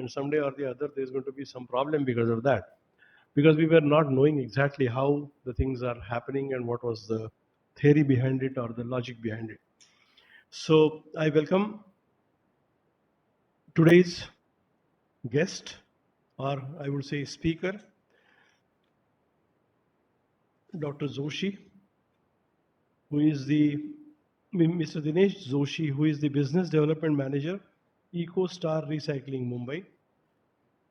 and someday or the other there's going to be some problem because of that, because we were not knowing exactly how the things are happening and what was the theory behind it or the logic behind it. So I welcome today's guest, or I would say speaker, Dr. Joshi, who is the Mr. Dinesh Joshi, who is the Business Development Manager, EcoStar Recycling Mumbai.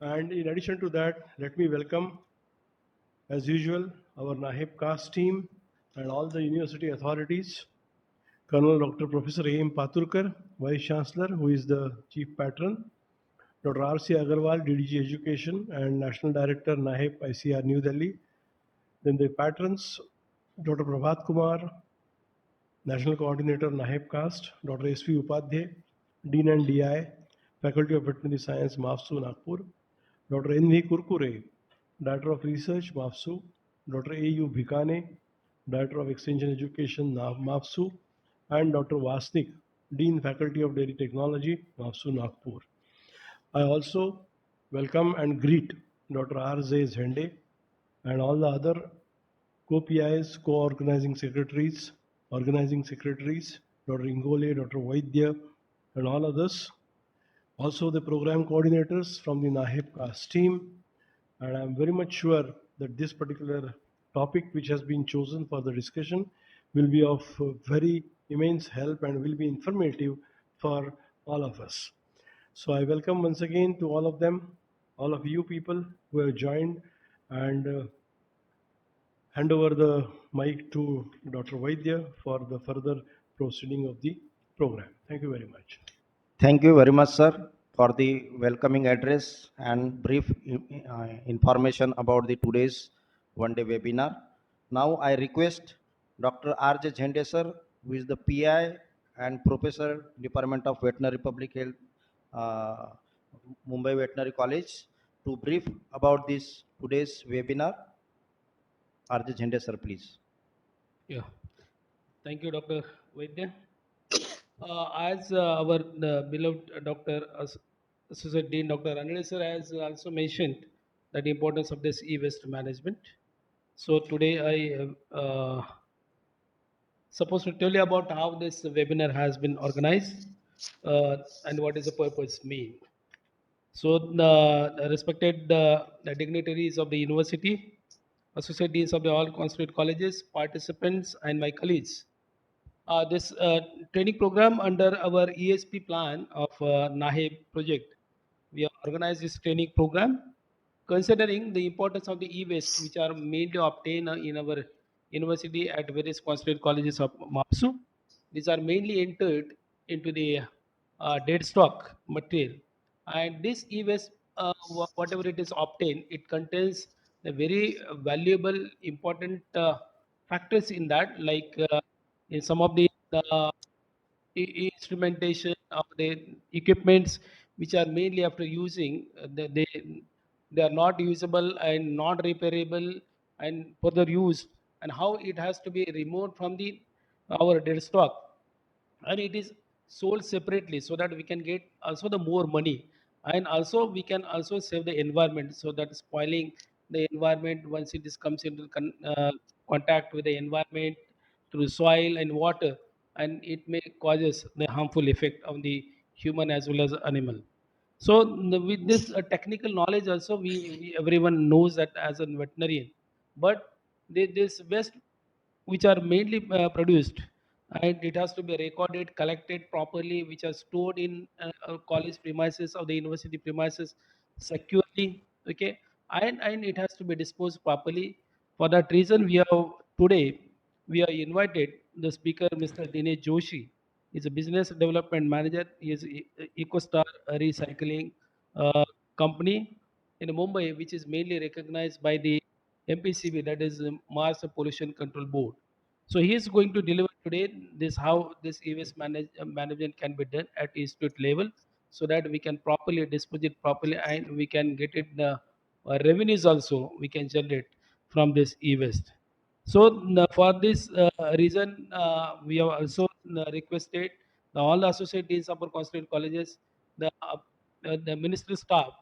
And in addition to that, let me welcome, as usual, our NAHEP-CAAST team and all the university authorities, Colonel Dr. Professor A.M. Paturkar, Vice Chancellor, who is the Chief Patron, Dr. R.C. Agarwal, DDG Education and National Director, NAHEP ICR New Delhi. Then the patrons, Dr. Prabhat Kumar, National Coordinator, NAHEP-CAAST, Dr. S.V. Upadhyay, Dean and DI, Faculty of Veterinary Science, MAFSU, Nagpur, Dr. N.V. Kurkure, Director of Research, MAFSU, Dr. A.U. Bhikane, Director of Extension Education, MAFSU, and Dr. Vasnik, Dean Faculty of Dairy Technology, MAFSU, Nagpur. I also welcome and greet Dr. R.J. Zhende and all the other co-PIs, organizing secretaries, Dr. Ingole, Dr. Vaidya, and all others. Also the program coordinators from the NAHEP-CAAST team. And I'm very much sure that this particular topic which has been chosen for the discussion will be of very immense help and will be informative for all of us. So I welcome once again to all of them, all of you people who have joined, and hand over the mic to Dr. Vaidya for the further proceeding of the program. Thank you very much. Thank you very much, sir, for the welcoming address and brief information about the today's one-day webinar. Now I request Dr. R.J. Zhende, sir, who is the PI and Professor, Department of Veterinary Public Health, uh, Mumbai Veterinary College, to brief about this today's webinar. R.J. Zhende, sir, please. Yeah, thank you, Dr. Vaidya. As our beloved Dr. Associate Dean Dr. Anil sir has also mentioned that the importance of this e-waste management. So today I supposed to tell you about how this webinar has been organized and what is the purpose mean. So the respected the dignitaries of the university, associate deans of the all constituent colleges, participants, and my colleagues. This training program under our ESP plan of NAHEP project, we have organized this training program considering the importance of the e-waste which are mainly obtained in our university at various constituent colleges of MAPSU. These are mainly entered into the dead stock material, and this e-waste, whatever it is obtained, it contains the very valuable important factors in that, like in some of the uh, instrumentation of the equipments which are mainly after using, they are not usable and not repairable and further used, and how it has to be removed from the our dead stock, and it is sold separately so that we can get also the more money, and also we can also save the environment, so that spoiling the environment once it is comes into contact with the environment through soil and water, and it may causes the harmful effect on the human as well as animal. So with this technical knowledge also, we everyone knows that as a veterinarian, but this waste which are mainly produced, and it has to be recorded, collected properly, which are stored in college premises or the university premises securely, okay, and it has to be disposed properly. For that reason, we have today we are invited the speaker, Mr. Dinesh Joshi. He's a business development manager. He is EcoStar Recycling uh, company in Mumbai, which is mainly recognized by the MPCB, that is Mass Pollution Control Board. So he is going to deliver today this how this e-waste management can be done at institute level, so that we can properly dispose it properly and we can get it the revenues also we can generate from this e-waste. So for this reason, we have also requested all the associate deans of our constituent colleges, the the ministry staff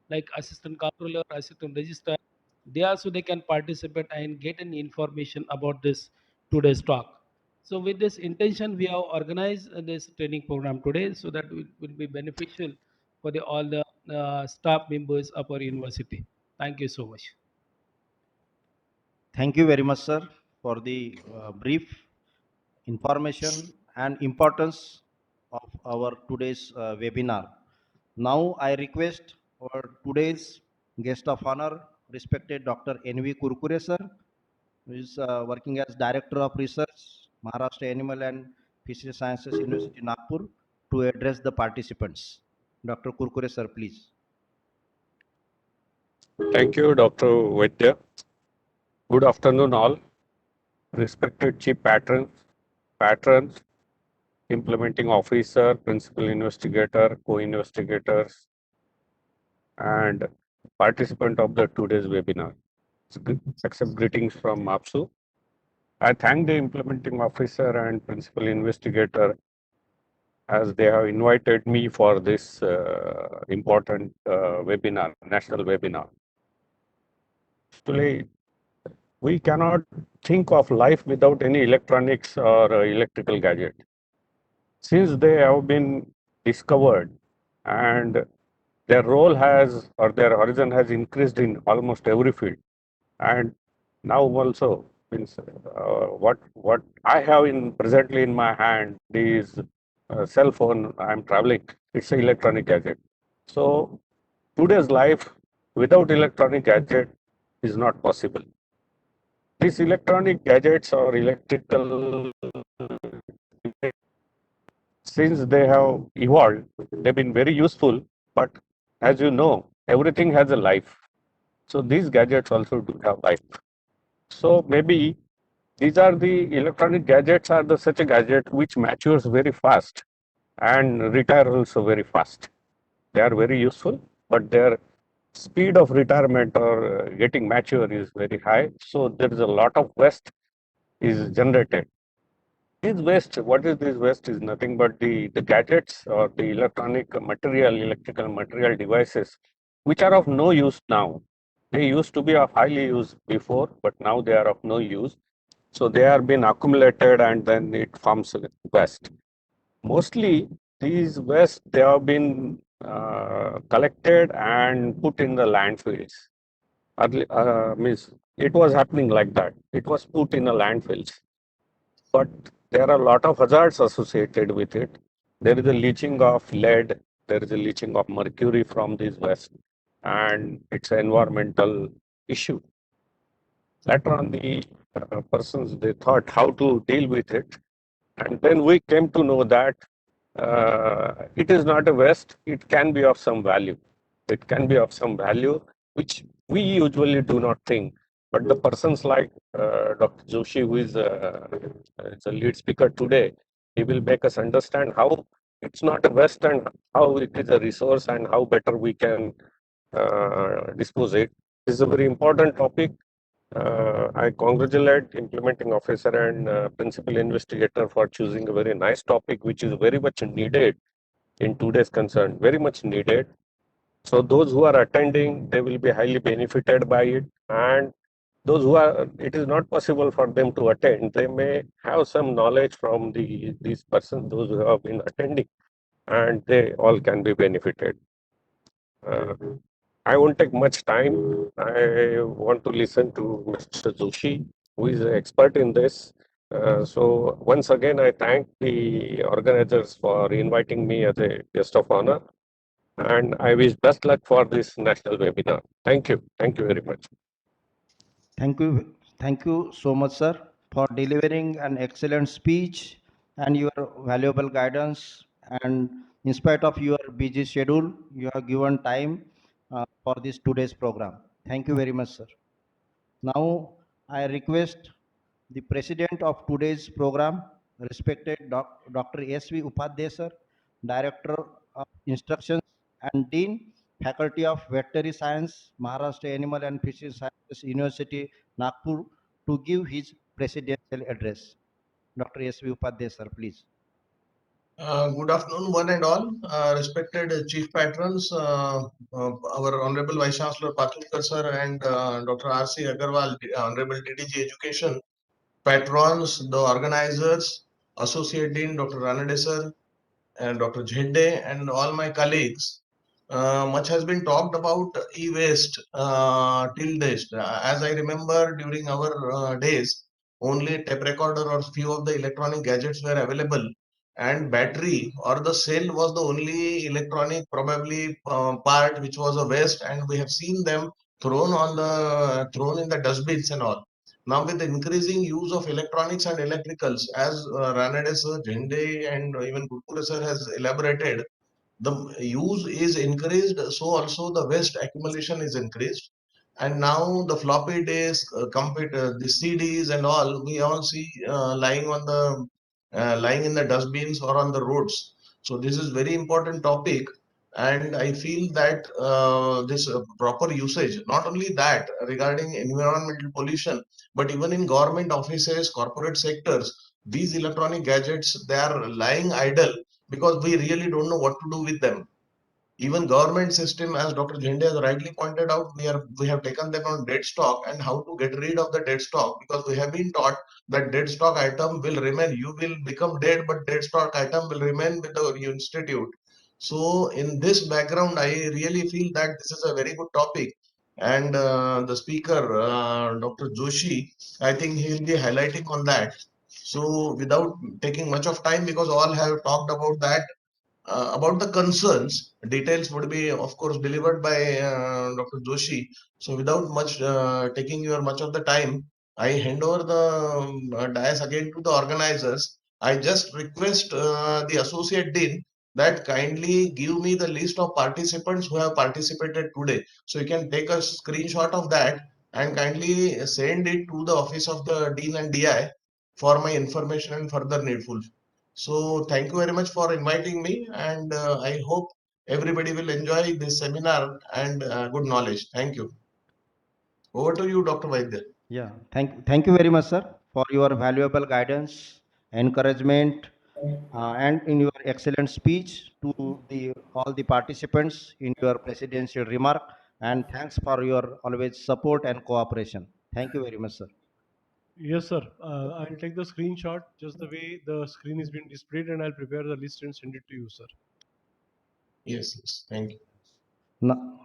like assistant comptroller, assistant registrar, they also they can participate and get an information about this today's talk. So with this intention, we have organized this training program today, so that will be beneficial for all the staff members of our university. Thank you so much. Thank you very much, sir, for the brief information and importance of our today's webinar. Now I request our today's guest of honor, respected Dr. N.V. Kurkure, sir, who is working as Director of Research, Maharashtra Animal and Fishery Sciences University, Nagpur, to address the participants. Dr. Kurkure, sir, please. Thank you, Dr. Vaidya. Good afternoon, all. Respected chief patrons, implementing officer, principal investigator, co-investigators, and participant of the today's webinar. Accept greetings from MAPSU. I thank the implementing officer and principal investigator as they have invited me for this important webinar, national webinar. Today, we cannot think of life without any electronics or electrical gadget. Since they have been discovered and their role has or their horizon has increased in almost every field, and now also means what I have in presently in my hand is a cell phone. I'm traveling. It's an electronic gadget. So today's life without electronic gadget is not possible. These electronic gadgets or electrical, since they have evolved, they've been very useful. But as you know, everything has a life. So these gadgets also do have life. So maybe these are the electronic gadgets are the such a gadget which matures very fast and retire also very fast. They are very useful, but their speed of retirement or getting mature is very high. So there is a lot of waste is generated. This waste, what is this waste is nothing but the gadgets or the electrical material devices, which are of no use now. They used to be of highly used before, but now they are of no use. So they are being accumulated and then it forms waste. Mostly these waste, they have been collected and put in the landfills. Means it was happening like that. It was put in the landfills. But there are a lot of hazards associated with it. There is a leaching of lead, there is a leaching of mercury from this waste, and it's an environmental issue. Later on, the persons they thought how to deal with it, and then we came to know that it is not a waste; it can be of some value. It can be of some value, which we usually do not think. But the persons like Dr. Joshi, who is a lead speaker today, he will make us understand how it's not a waste and how it is a resource and how better we can dispose it. This is a very important topic. I congratulate implementing officer and principal investigator for choosing a very nice topic, which is very much needed in today's concern, very much needed. So those who are attending, they will be highly benefited by it. And those who are, it is not possible for them to attend, they may have some knowledge from these persons, those who have been attending, and they all can be benefited. I won't take much time. I want to listen to Mr. Joshi, who is an expert in this. So once again, I thank the organizers for inviting me as a guest of honor, and I wish best luck for this national webinar. Thank you. Thank you very much. Thank you. Thank you so much, sir, for delivering an excellent speech and your valuable guidance. And in spite of your busy schedule, you have given time for this today's program. Thank you very much, sir. Now, I request the president of today's program, respected Dr. S.V. Upadhyay, sir, Director of Instructions and Dean, Faculty of Veterinary Science, Maharashtra Animal and Fisheries Sciences University, Nagpur, to give his presidential address. Dr. S.V. Upadhyay, sir, please. Good afternoon, one and all. Respected Chief Patrons, our Honorable Vice Chancellor Patlekar sir and Dr. R.C. Agarwal, Honorable DDG Education, patrons, the organizers, Associate Dean Dr. Ranade sir, and Dr. Jhende, and all my colleagues. Much has been talked about e-waste till this. As I remember, during our days, only tape recorder or few of the electronic gadgets were available, and battery or the cell was the only electronic probably part which was a waste, and we have seen them thrown in the dustbins and all. Now, with the increasing use of electronics and electricals, as Ranade sir, Jhende, and even Gurpure sir has elaborated, the use is increased, so also the waste accumulation is increased. And now the floppy disk, the CDs and all, we all see lying in the dustbins or on the roads. So this is very important topic, and I feel that this proper usage, not only that regarding environmental pollution, but even in government offices, corporate sectors, these electronic gadgets, they are lying idle because we really don't know what to do with them. Even government system, as Dr. Jhende has rightly pointed out, we have taken them on dead stock, and how to get rid of the dead stock, because we have been taught that dead stock item will remain. You will become dead, but dead stock item will remain with the institute. So in this background, I really feel that this is a very good topic. And the speaker, Dr. Joshi, I think he will be highlighting on that. So without taking much of time, because all have talked about that, about the concerns, details would be, of course, delivered by Dr. Joshi. So, without much taking your much of the time, I hand over the dais again to the organizers. I just request the associate dean that kindly give me the list of participants who have participated today. So, you can take a screenshot of that and kindly send it to the office of the dean and DI for my information and further needful. So thank you very much for inviting me, and I hope everybody will enjoy this seminar and good knowledge. Thank you. Over to you, Dr. Vaidya. Yeah, thank you very much, sir, for your valuable guidance, encouragement, and in your excellent speech to all the participants in your presidential remark. And thanks for your always support and cooperation. Thank you very much, sir. Yes, sir. I'll take the screenshot just the way the screen is being displayed, and I'll prepare the list and send it to you, sir. Yes, yes. Thank you. Now,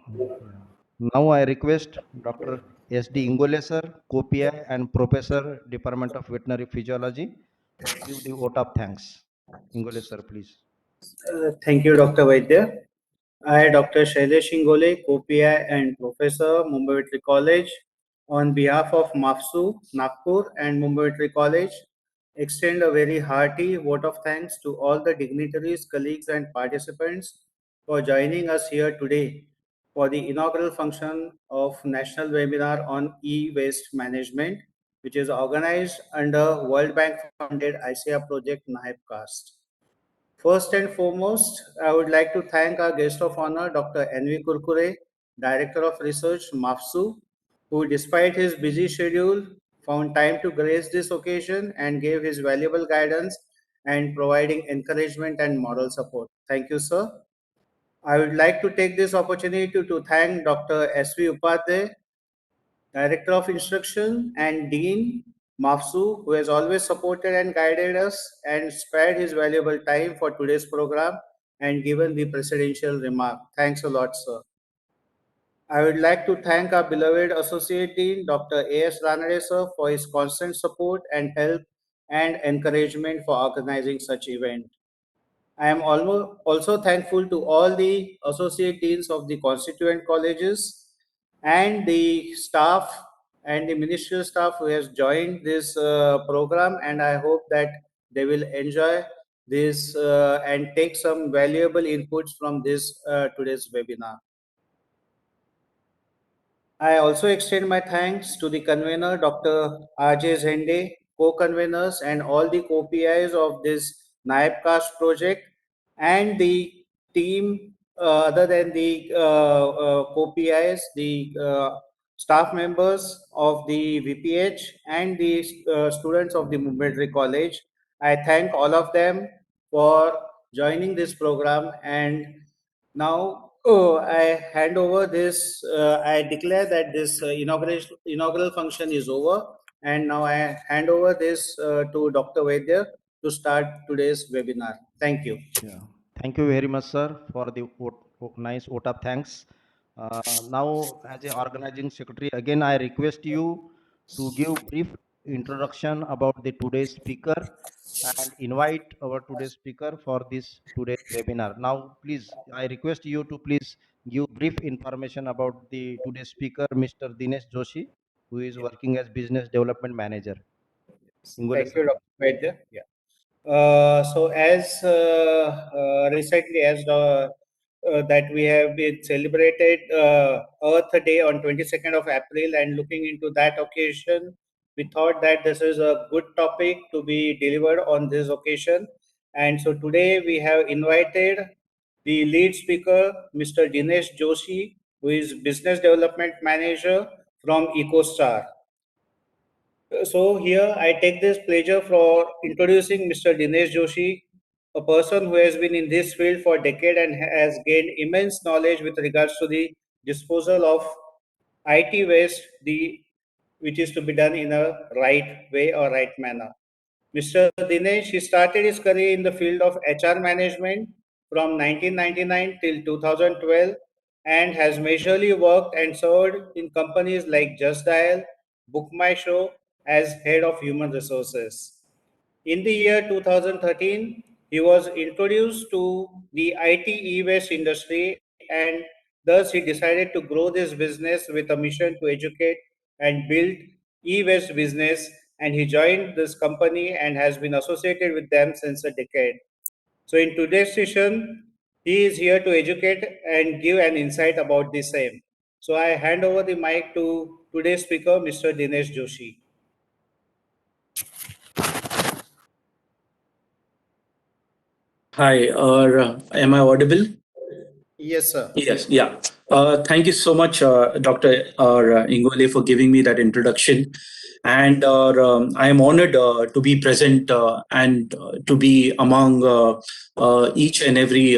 now I request Dr. S.D. Ingole, sir, COPI and Professor, Department of Veterinary Physiology, to give the vote of thanks. Ingole, sir, please. Thank you, Dr. Vaidya. I, Dr. Shailesh Ingole, co-PI and Professor, Mumbai Veterinary College, on behalf of MAFSU, Nagpur and Mumbai Veterinary College, extend a very hearty vote of thanks to all the dignitaries, colleagues and participants for joining us here today for the inaugural function of National Webinar on E-Waste Management, which is organized under World Bank funded ICAR project NAHEP-CAAST. First and foremost, I would like to thank our guest of honor, Dr. N.V. Kurkure, Director of Research, MAFSU, who despite his busy schedule, found time to grace this occasion and gave his valuable guidance and providing encouragement and moral support. Thank you, sir. I would like to take this opportunity to thank Dr. S.V. Upadhyay, Director of Instruction, and Dean Mafsu, who has always supported and guided us and spared his valuable time for today's program and given the presidential remark. Thanks a lot, sir. I would like to thank our beloved Associate Dean, Dr. A.S. Ranade, sir, for his constant support and help and encouragement for organizing such event. I am also thankful to all the associate deans of the constituent colleges and the staff and the ministerial staff who has joined this program, and I hope that they will enjoy this and take some valuable inputs from this today's webinar. I also extend my thanks to the convener, Dr. R.J. Zende, co-conveners and all the co-PIs of this NAHEP-CAAST project and the team other than the co-PIs, the staff members of the VPH and the students of the Mumbai Veterinary College. I thank all of them for joining this program. And now I hand over this, I declare that this inaugural function is over. And now I hand over this to Dr. Vaidya to start today's webinar. Thank you. Yeah. Thank you very much, sir, for the nice vote of thanks. Now, as a organizing secretary, again, I request you to give brief introduction about the today's speaker and invite our today's speaker for this today's webinar. Now, please, I request you to please give brief information about the today's speaker, Mr. Dinesh Joshi, who is working as business development manager. Ingole, Thank you, sir. Dr. Vaidya. Yeah. So as recently as that we have been celebrated Earth Day on 22nd of April, and looking into that occasion, we thought that this is a good topic to be delivered on this occasion. And so today we have invited the lead speaker, Mr. Dinesh Joshi, who is Business Development Manager from EcoStar. So here I take this pleasure for introducing Mr. Dinesh Joshi, a person who has been in this field for a decade and has gained immense knowledge with regards to the disposal of IT waste, which is to be done in a right way or right manner. Mr. Dinesh, he started his career in the field of HR management from 1999 till 2012, and has majorly worked and served in companies like Just Dial, Book My Show as head of human resources. In the year 2013, he was introduced to the IT e-waste industry, and thus he decided to grow this business with a mission to educate and build e-waste business, and he joined this company and has been associated with them since a decade. So in today's session, he is here to educate and give an insight about the same. So I hand over the mic to today's speaker, Mr. Dinesh Joshi. Hi, am I audible? Yes, sir. Yes, yeah. Thank you so much, Dr. Ingole, for giving me that introduction. And I am honored to be present and to be among each and every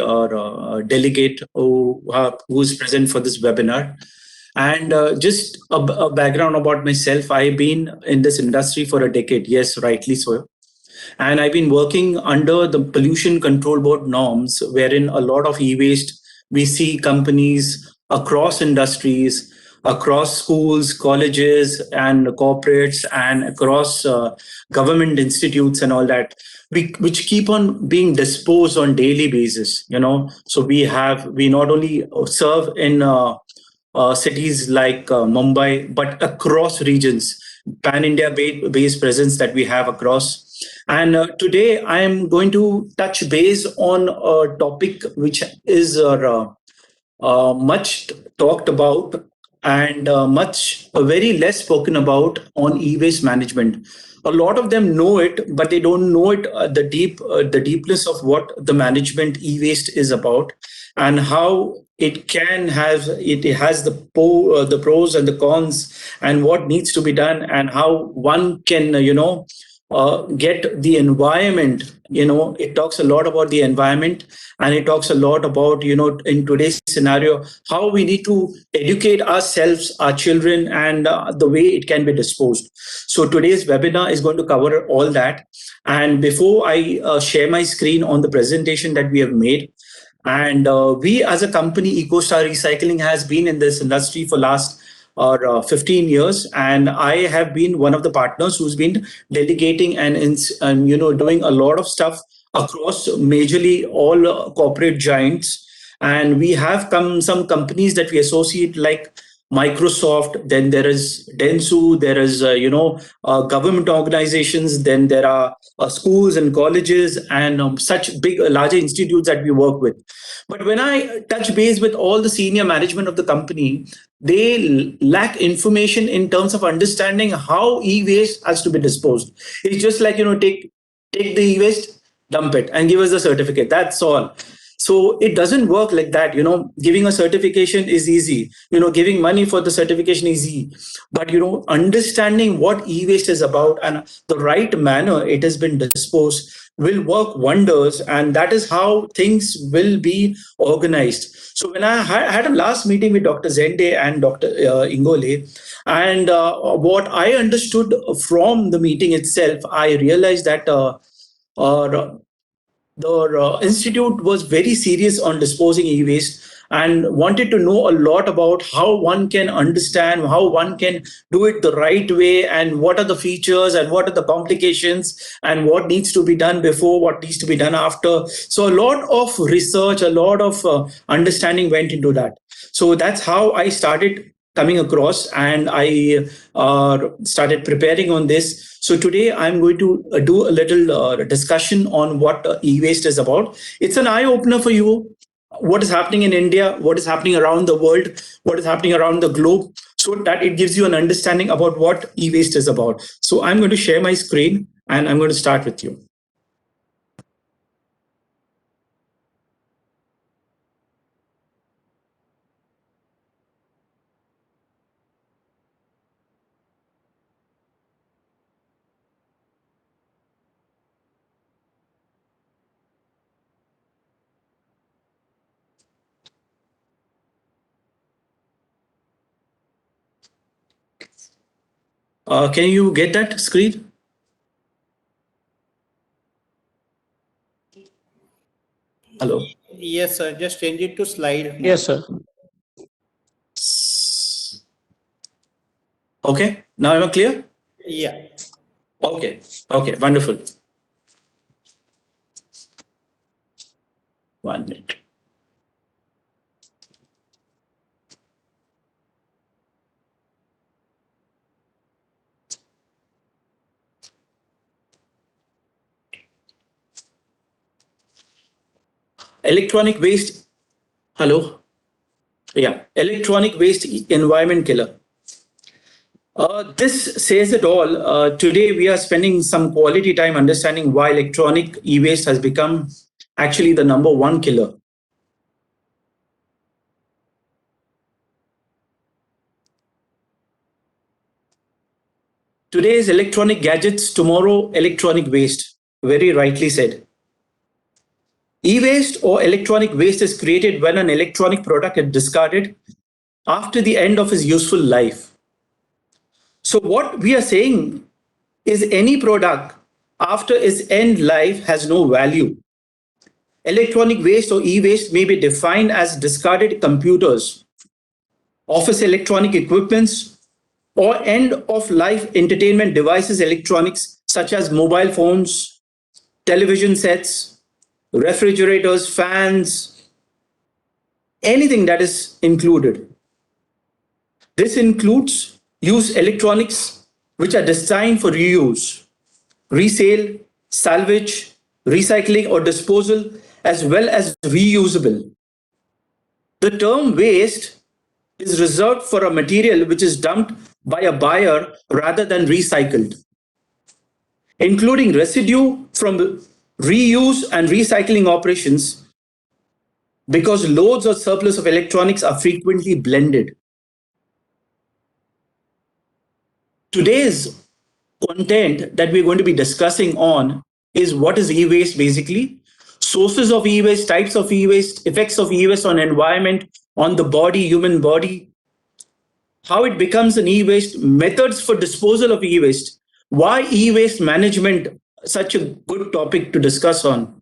delegate who is present for this webinar. And just a background about myself, I've been in this industry for a decade. Yes, rightly so. And I've been working under the pollution control board norms, wherein a lot of e-waste, we see companies across industries, across schools, colleges, and corporates, and across government institutes and all that, which keep on being disposed on daily basis. So we not only serve in cities like Mumbai, but across regions, pan India based presence that we have across. And today I am going to touch base on a topic which is much talked about and much very less spoken about on e-waste management. A lot of them know it, but they don't know it the deepness of what the management e-waste is about, and how it has the pros and the cons, and what needs to be done, and how one can get the environment. It talks a lot about the environment, and it talks a lot about, in today's scenario, how we need to educate ourselves, our children, and the way it can be disposed. So today's webinar is going to cover all that. And before I share my screen on the presentation that we have made, and we as a company, EcoStar Recycling has been in this industry for last 15 years, and I have been one of the partners who's been delegating and doing a lot of stuff across majorly all corporate giants. And we have some companies that we associate, like Microsoft, then there is Dentsu, there is government organizations, then there are schools and colleges, and such big larger institutes that we work with. But when I touch base with all the senior management of the company, they lack information in terms of understanding how e-waste has to be disposed. It's just like, take the e-waste, dump it, and give us the certificate. That's all. So it doesn't work like that. Giving a certification is easy. Giving money for the certification is easy. But, understanding what e-waste is about and the right manner it has been disposed will work wonders. And that is how things will be organized. So when I had a last meeting with Dr. Zende and Dr. Ingole, and what I understood from the meeting itself, I realized that uh, the institute was very serious on disposing e-waste and wanted to know a lot about how one can understand, how one can do it the right way, and what are the features and what are the complications and what needs to be done before, what needs to be done after. So a lot of research, a lot of understanding went into that. So that's how I started coming across, and I started preparing on this. So today I'm going to do a little discussion on what e-waste is about. It's an eye-opener for you. What is happening in India, what is happening around the world, what is happening around the globe, so that it gives you an understanding about what e-waste is about. So I'm going to share my screen and I'm going to start with you. Can you get that screen? Hello. Yes, sir. Just change it to slide. Yes, sir. Okay, now am I clear? Yeah. Okay, wonderful. 1 minute. Electronic waste. Hello. Yeah, electronic waste environment killer. This says it all. Today, we are spending some quality time understanding why electronic e-waste has become actually the #1 killer. Today's electronic gadgets, tomorrow electronic waste. Very rightly said. E-waste or electronic waste is created when an electronic product is discarded after the end of its useful life. So what we are saying is any product after its end life has no value. Electronic waste or e-waste may be defined as discarded computers, office electronic equipments, or end-of-life entertainment devices electronics such as mobile phones, television sets, refrigerators, fans, anything that is included. This includes used electronics which are designed for reuse, resale, salvage, recycling, or disposal, as well as reusable. The term waste is reserved for a material which is dumped by a buyer rather than recycled, including residue from reuse and recycling operations, because loads or surplus of electronics are frequently blended. Today's content that we're going to be discussing on is what is e-waste basically, sources of e-waste, types of e-waste, effects of e-waste on environment, on the body, human body, how it becomes an e-waste, methods for disposal of e-waste, why e-waste management such a good topic to discuss on,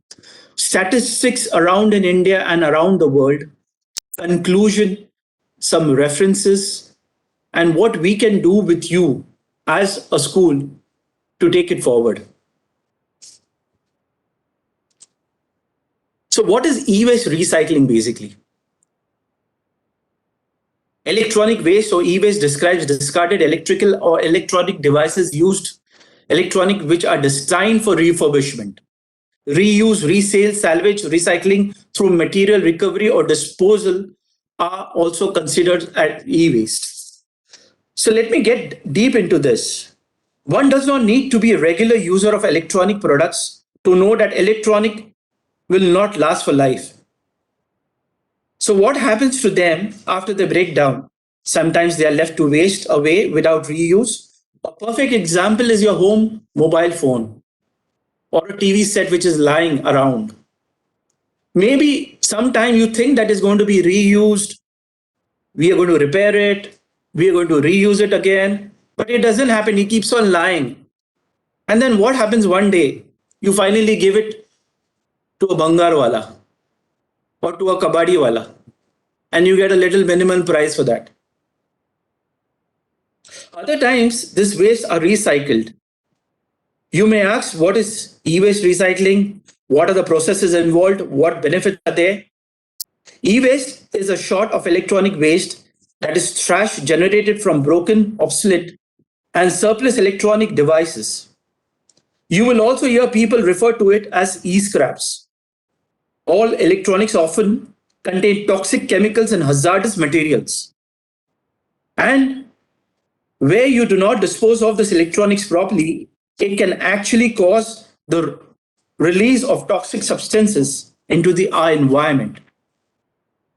statistics around in India and around the world, conclusion, some references, and what we can do with you as a school to take it forward. So what is e-waste recycling basically? Electronic waste or e-waste describes discarded electrical or electronic devices used electronic which are designed for refurbishment, reuse, resale, salvage, recycling through material recovery or disposal are also considered as e-waste. So let me get deep into this. One does not need to be a regular user of electronic products to know that electronic will not last for life. So what happens to them after they break down? Sometimes they are left to waste away without reuse. A perfect example is your home mobile phone or a TV set which is lying around. Maybe sometime you think that is going to be reused, we are going to repair it, we are going to reuse it again, but it doesn't happen. It keeps on lying. And then what happens one day? You finally give it to a bangar wala or to a kabadi wala, and you get a little minimal price for that. Other times, these wastes are recycled. You may ask, what is e-waste recycling? What are the processes involved? What benefits are there? E-waste is a sort of electronic waste that is trash generated from broken, obsolete, and surplus electronic devices. You will also hear people refer to it as e-scraps. All electronics often contain toxic chemicals and hazardous materials. And where you do not dispose of this electronics properly, it can actually cause the release of toxic substances into our environment.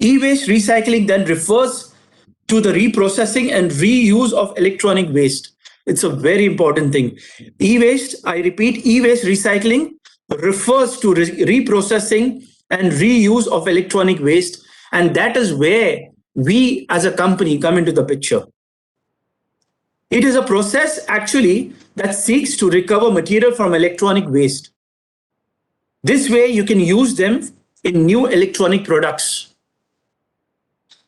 E-waste recycling then refers to the reprocessing and reuse of electronic waste. It's a very important thing. E-waste, I repeat, e-waste recycling refers to reprocessing and reuse of electronic waste. And that is where we as a company come into the picture. It is a process actually that seeks to recover material from electronic waste. This way you can use them in new electronic products.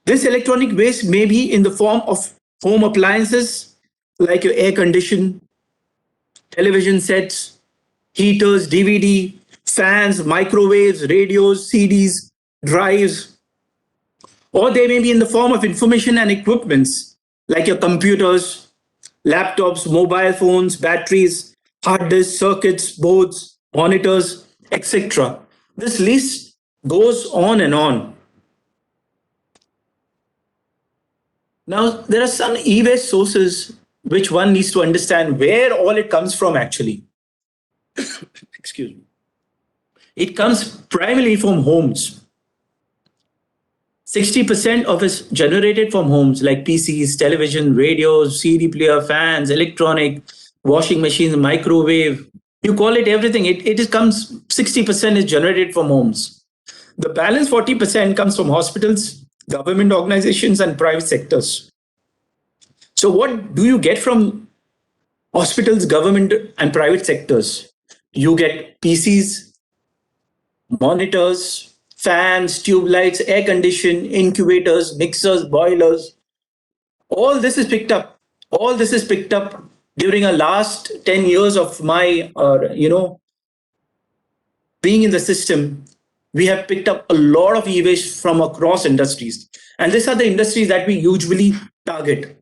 This electronic waste may be in the form of home appliances like your air condition, television sets, heaters, DVD, fans, microwaves, radios, CDs, drives, or they may be in the form of information and equipments like your computers, laptops, mobile phones, batteries, hard disks, circuits, boards, monitors, etc. This list goes on and on. Now, there are some e-waste sources which one needs to understand where all it comes from actually. Excuse me. It comes primarily from homes. 60% of it is generated from homes like PCs, television, radios, CD player, fans, electronic, washing machines, microwave. You call it everything. It comes 60% is generated from homes. The balance 40% comes from hospitals, government organizations, and private sectors. So what do you get from hospitals, government, and private sectors? You get PCs, monitors, fans, tube lights, air condition, incubators, mixers, boilers. All this is picked up. All this is picked up during the last 10 years of my, being in the system. We have picked up a lot of e-waste from across industries. And these are the industries that we usually target.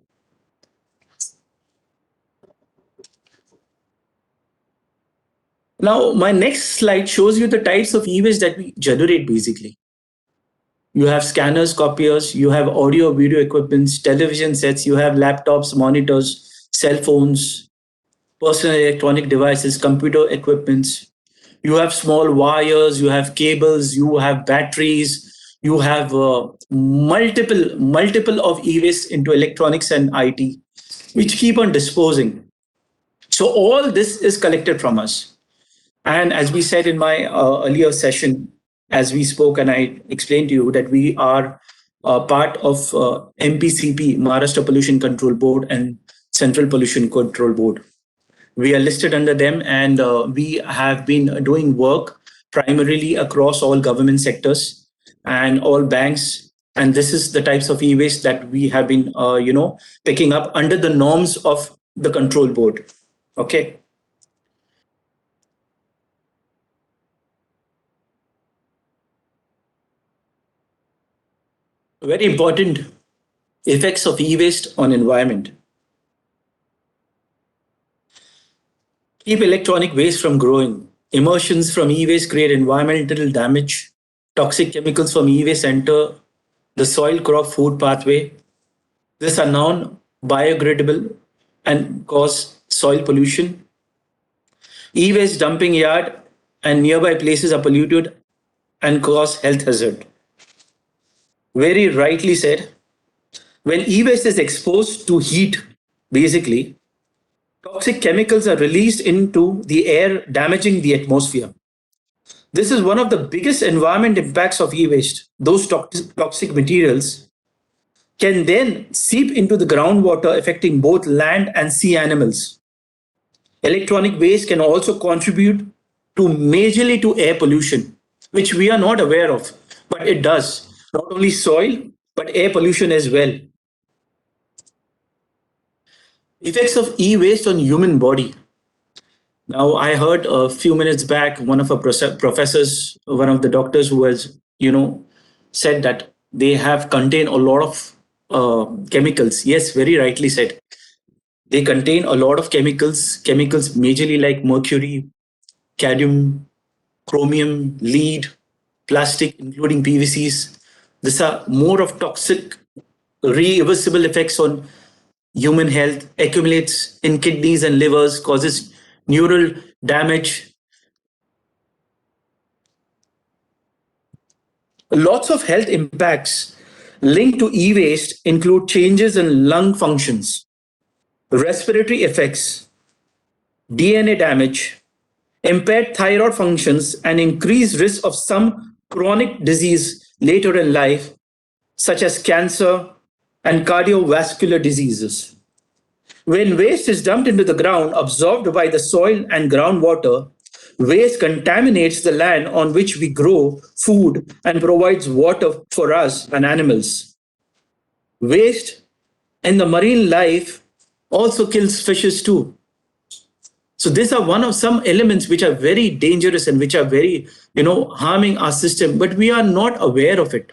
Now, my next slide shows you the types of e-waste that we generate basically. You have scanners, copiers, you have audio, video equipments, television sets, you have laptops, monitors, cell phones, personal electronic devices, computer equipments. You have small wires, you have cables, you have batteries, you have multiple of e-waste into electronics and IT, which keep on disposing. So all this is collected from us. And as we said in my earlier session, as we spoke and I explained to you that we are part of MPCP, Maharashtra Pollution Control Board, and Central Pollution Control Board. We are listed under them, and we have been doing work primarily across all government sectors and all banks. And this is the types of e-waste that we have been, picking up under the norms of the control board. Okay. Very important effects of e-waste on environment. Keep electronic waste from growing. Emissions from e-waste create environmental damage. Toxic chemicals from e-waste enter the soil, crop, food pathway. These are non-biodegradable and cause soil pollution. E-waste dumping yard and nearby places are polluted and cause health hazard. very rightly said. When e-waste is exposed to heat, basically, toxic chemicals are released into the air, damaging the atmosphere. This is one of the biggest environment impacts of e-waste. Those toxic materials can then seep into the groundwater, affecting both land and sea animals. Electronic waste can also contribute to majorly to air pollution, which we are not aware of, but it does. Not only soil, but air pollution as well. Effects of e-waste on human body. Now, I heard a few minutes back one of our professors, one of the doctors who has, said that they have contained a lot of chemicals. Yes, very rightly said. They contain a lot of chemicals majorly like mercury, cadmium, chromium, lead, plastic, including PVCs. These are more of toxic, reversible effects on human health, accumulates in kidneys and livers, causes neural damage. Lots of health impacts linked to e-waste include changes in lung functions, respiratory effects, DNA damage, impaired thyroid functions, and increased risk of some chronic disease later in life, such as cancer and cardiovascular diseases. When waste is dumped into the ground, absorbed by the soil and groundwater, waste contaminates the land on which we grow food and provides water for us and animals. Waste in the marine life also kills fishes too. So these are one of some elements which are very dangerous and which are very, harming our system, but we are not aware of it.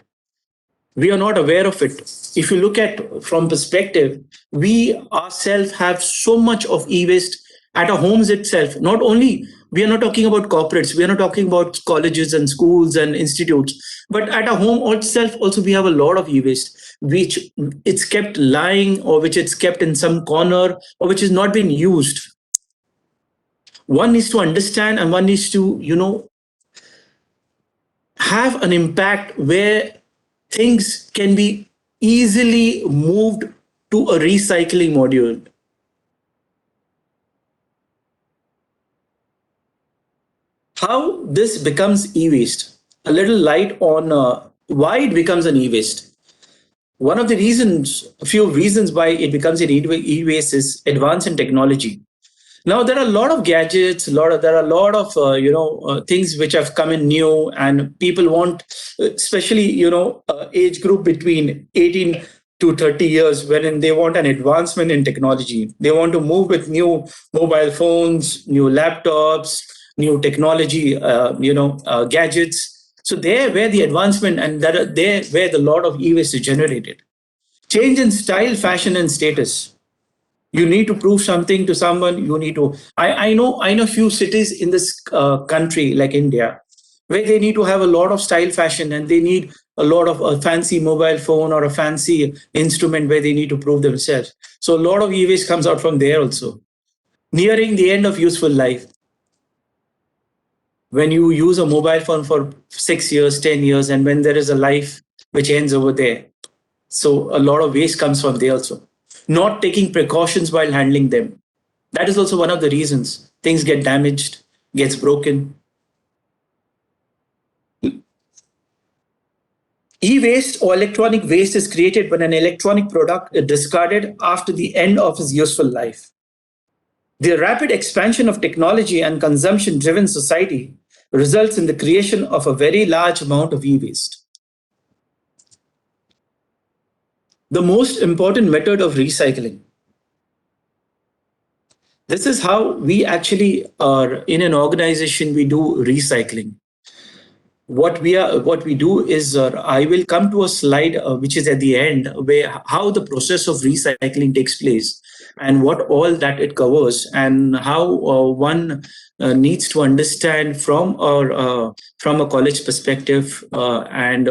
We are not aware of it. If you look at from perspective, we ourselves have so much of e-waste at our homes itself. Not only, we are not talking about corporates, we are not talking about colleges and schools and institutes, but at our home itself also we have a lot of e-waste, which it's kept lying or which it's kept in some corner or which is not being used. One needs to understand and one needs to, have an impact where things can be easily moved to a recycling module. How this becomes e-waste? A little light on why it becomes an e-waste. One of the reasons, a few reasons why it becomes an e-waste is advance in technology. Now there are a lot of gadgets, there are a lot of things which have come in new, and people want, especially age group between 18 to 30 years, wherein they want an advancement in technology. They want to move with new mobile phones, new laptops, new technology, gadgets. So there where the advancement and there where the lot of e-waste is generated. Change in style, fashion, and status. You need to prove something to someone. You need to. I know few cities in this country like India where they need to have a lot of style, fashion, and they need a lot of a fancy mobile phone or a fancy instrument where they need to prove themselves. So a lot of e-waste comes out from there also. Nearing the end of useful life. When you use a mobile phone for 6 years, 10 years, and when there is a life which ends over there. So a lot of waste comes from there also. Not taking precautions while handling them. That is also one of the reasons things get damaged, gets broken. E-waste or electronic waste is created when an electronic product is discarded after the end of its useful life. The rapid expansion of technology and consumption-driven society results in the creation of a very large amount of e-waste. The most important method of recycling. This is how we actually are in an organization, we do recycling. What we do is, I will come to a slide which is at the end, where how the process of recycling takes place and what all that it covers, and how one needs to understand from a college perspective and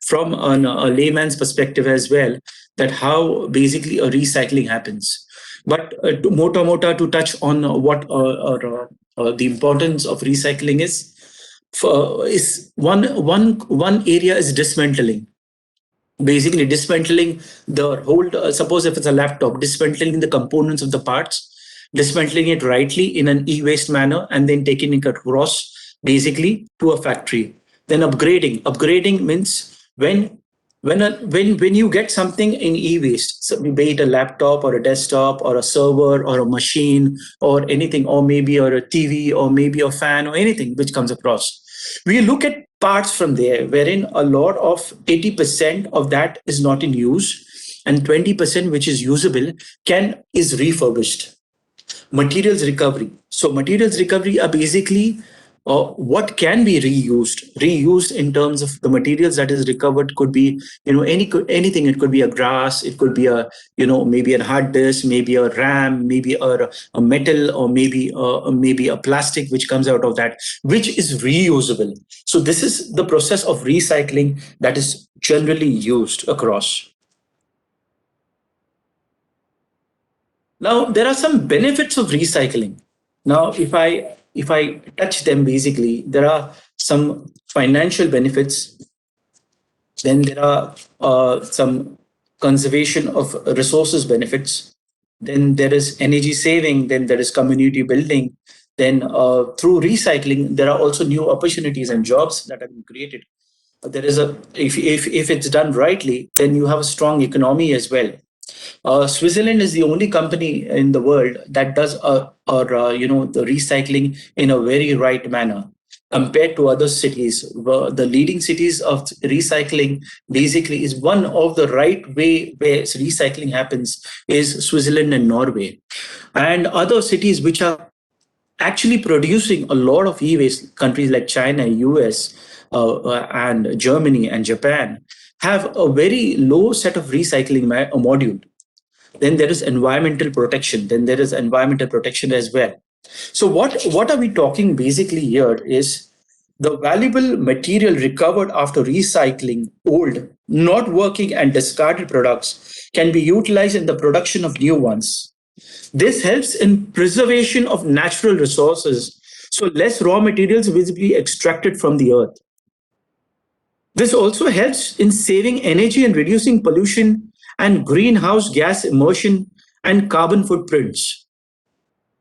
from a layman's perspective as well, that how basically a recycling happens. But to touch on what the importance of recycling is one area is dismantling. basically dismantling the whole, suppose if it's a laptop, dismantling the components of the parts, dismantling it rightly in an e-waste manner, and then taking it across basically to a factory. Then upgrading means when you get something in e-waste, so be it a laptop or a desktop or a server or a machine or anything, or maybe or a TV or maybe a fan or anything which comes across, we look at parts from there wherein a lot of 80% of that is not in use and 20% which is usable is refurbished. Materials recovery. So materials recovery are basically what can be reused in terms of the materials that is recovered. Could be anything. It could be a grass, it could be a maybe a hard disk, maybe a RAM, maybe a metal, or maybe a plastic which comes out of that, which is reusable. So this is the process of recycling that is generally used across. Now, there are some benefits of recycling. Now, if I touch them, basically, there are some financial benefits. Then there are some conservation of resources benefits. Then there is energy saving. Then there is community building. Then through recycling, there are also new opportunities and jobs that have been created. There is if it's done rightly, then you have a strong economy as well. Switzerland is the only company in the world that does the recycling in a very right manner compared to other cities. The leading cities of recycling basically is one of the right way where recycling happens is Switzerland and Norway, and other cities which are actually producing a lot of e-waste, countries like China, US, and Germany and Japan have a very low set of recycling module. Then there is environmental protection. Then there is environmental protection as well. So what are we talking basically here is the valuable material recovered after recycling old, not working and discarded products can be utilized in the production of new ones. This helps in preservation of natural resources, so less raw materials visibly extracted from the earth. This also helps in saving energy and reducing pollution and greenhouse gas emission and carbon footprints.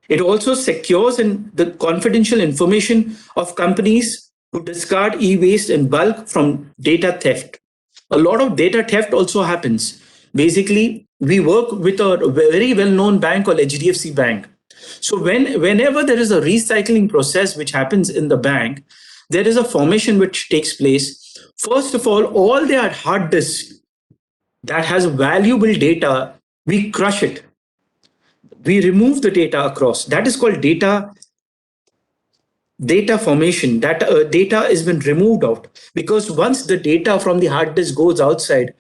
It also secures the confidential information of companies who discard e-waste in bulk from data theft. A lot of data theft also happens. Basically, we work with a very well-known bank called HDFC Bank. So whenever there is a recycling process which happens in the bank, there is a formation which takes place. First of all their hard disks that has valuable data, we crush it. We remove the data across. That is called data formation. That data has been removed out, because once the data from the hard disk goes outside,